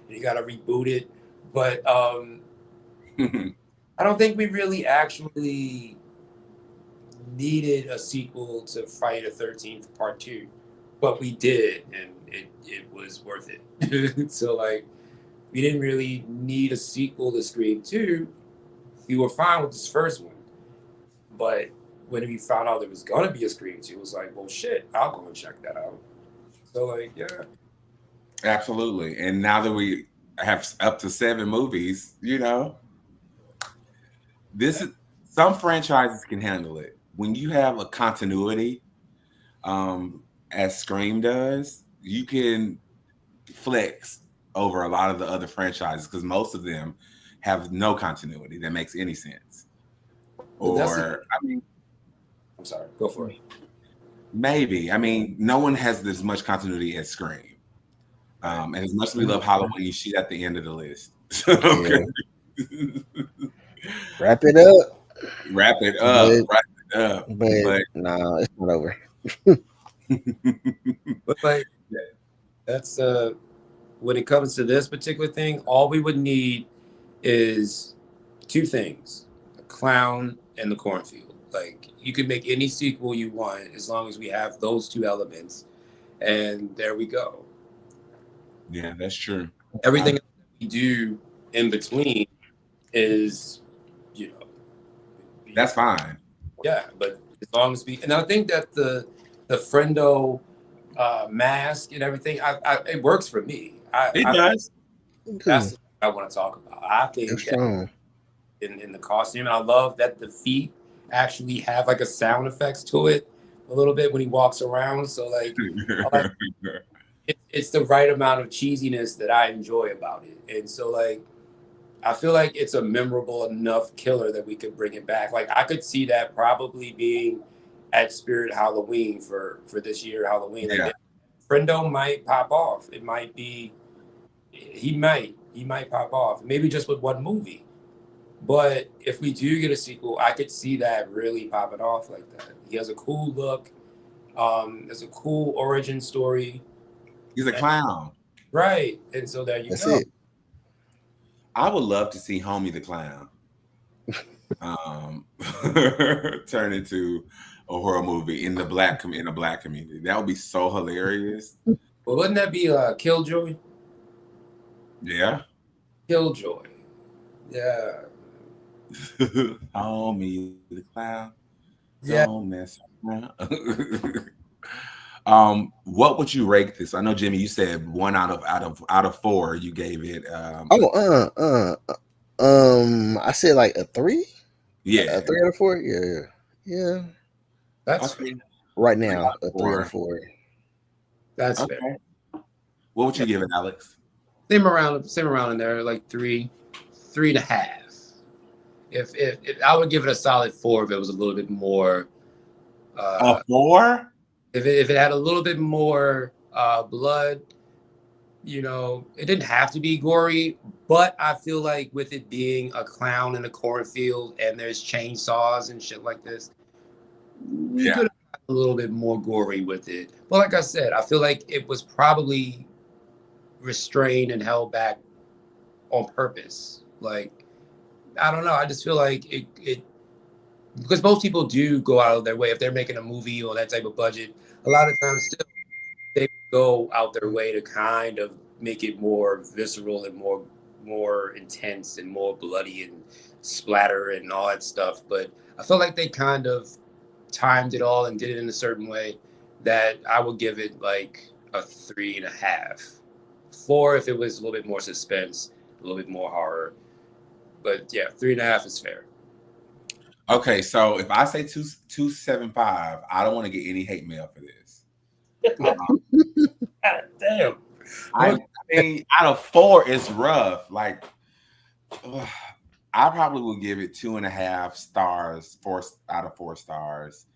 and you got to reboot it. But I don't think we really actually needed a sequel to Friday the 13th Part 2, but we did, and it was worth it. So like, we didn't really need a sequel to Scream 2. We were fine with this first one, but when we found out there was gonna be a Scream 2, it was like, well, shit, I'll go and check that out. So like, yeah, absolutely. And now that we have up to 7 movies, some franchises can handle it. When you have a continuity, as Scream does, you can flex over a lot of the other franchises because most of them have no continuity that makes any sense. I'm sorry, go for it. Maybe. I mean, no one has this much continuity as Scream. And as much as we love Halloween, she's at the end of the list. Okay. Wrap it up. But no, it's not over. But like, that's when it comes to this particular thing, all we would need is 2 things: a clown and the cornfield. Like, you can make any sequel you want as long as we have those 2 elements, and there we go. Yeah, that's true. Everything we do in between is, that's fine. Yeah, but as long as and I think that the friendo mask and everything, it works for me. It does. That's what I want to talk about. I think in the costume, and I love that the feet actually have like a sound effects to it a little bit when he walks around. So like, it's the right amount of cheesiness that I enjoy about it. And so like, I feel like it's a memorable enough killer that we could bring it back. Like, I could see that probably being at Spirit Halloween for this year Halloween. Like, Friendo might pop off. It might be, he might pop off. Maybe just with one movie. But if we do get a sequel, I could see that really popping off like that. He has a cool look. There's a cool origin story. He's a clown. Right. And so there you go. It. I would love to see Homie the Clown turn into a horror movie in a black community. That would be so hilarious. Well, wouldn't that be Killjoy? Yeah. Killjoy. Yeah. Homie the Clown. Yeah. Don't mess around. What would you rate this? I know, Jimmy, you said 1 out of 4. You gave it. I said like a 3. Yeah, a 3 out of 4. Yeah. That's okay. Right now a 3 out of 4. That's okay. fair. What would you give it, Alex? Same around in there, like 3.5. If I would give it a solid 4 if it was a little bit more. A 4? If it had a little bit more blood, you know, it didn't have to be gory, but I feel like with it being a clown in a cornfield and there's chainsaws and shit like this, we could have got a little bit more gory with it. But like I said, I feel like it was probably restrained and held back on purpose. Like, I don't know. I just feel like it because most people do go out of their way if they're making a movie or that type of budget. A lot of times, still they go out their way to kind of make it more visceral and more intense and more bloody and splatter and all that stuff. But I felt like they kind of timed it all and did it in a certain way that I would give it like a 3.5. 4 if it was a little bit more suspense, a little bit more horror. But yeah, 3.5 is fair. Okay, so if I say 2.75, I don't want to get any hate mail for this. God damn. I mean, out of 4, it's rough. Like, I probably will give it 2.5 stars, 4 out of 4 stars,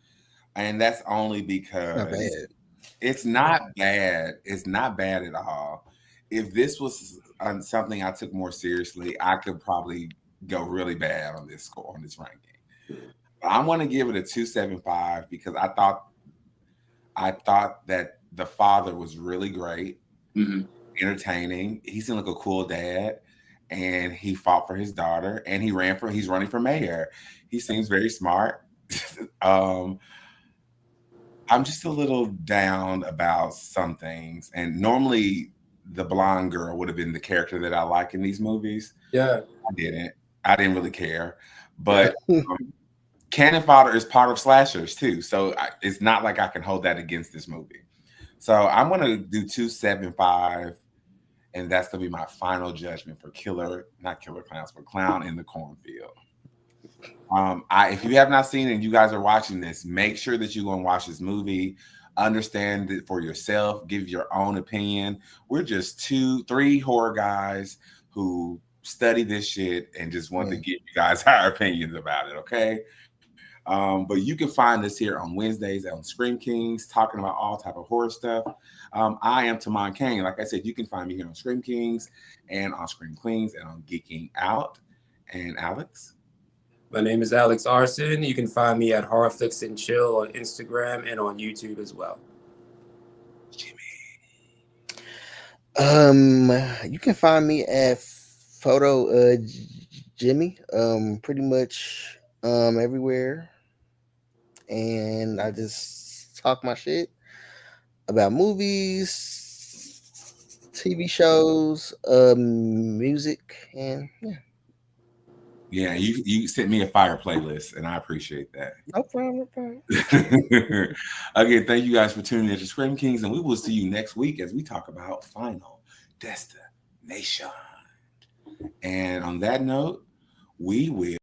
and that's only because it's not bad. It's not bad at all. If this was something I took more seriously, I could probably go really bad on this score, on this ranking. But I want to give it a 2.75 because I thought that the father was really great, entertaining. He seemed like a cool dad, and he fought for his daughter, and he's running for mayor. He seems very smart. I'm just a little down about some things, and normally the blonde girl would have been the character that I like in these movies. Yeah, I didn't really care, but cannon fodder is part of slashers too, so it's not like I can hold that against this movie. So I'm gonna do 2.75, and that's gonna be my final judgment for not Killer Clowns, but Clown in the Cornfield. If you have not seen it and you guys are watching this, make sure that you go and watch this movie. Understand it for yourself. Give your own opinion. We're just 3 horror guys who study this shit and just want to give you guys our opinions about it. Okay. But you can find us here on Wednesdays on Scream Kingz, talking about all type of horror stuff. I am Tamon Kane. Like I said, you can find me here on Scream Kingz and on Scream Queens and on Geeking Out. And Alex? My name is Alex Arson. You can find me at Horrorflix and Chill on Instagram and on YouTube as well. You can find me at Photo Jimmy, pretty much everywhere, and I just talk my shit about movies, TV shows, music, and yeah. Yeah, you sent me a fire playlist, and I appreciate that. No problem. Again, thank you guys for tuning in to Scream Kingz, and we will see you next week as we talk about Final Destination. And on that note, we will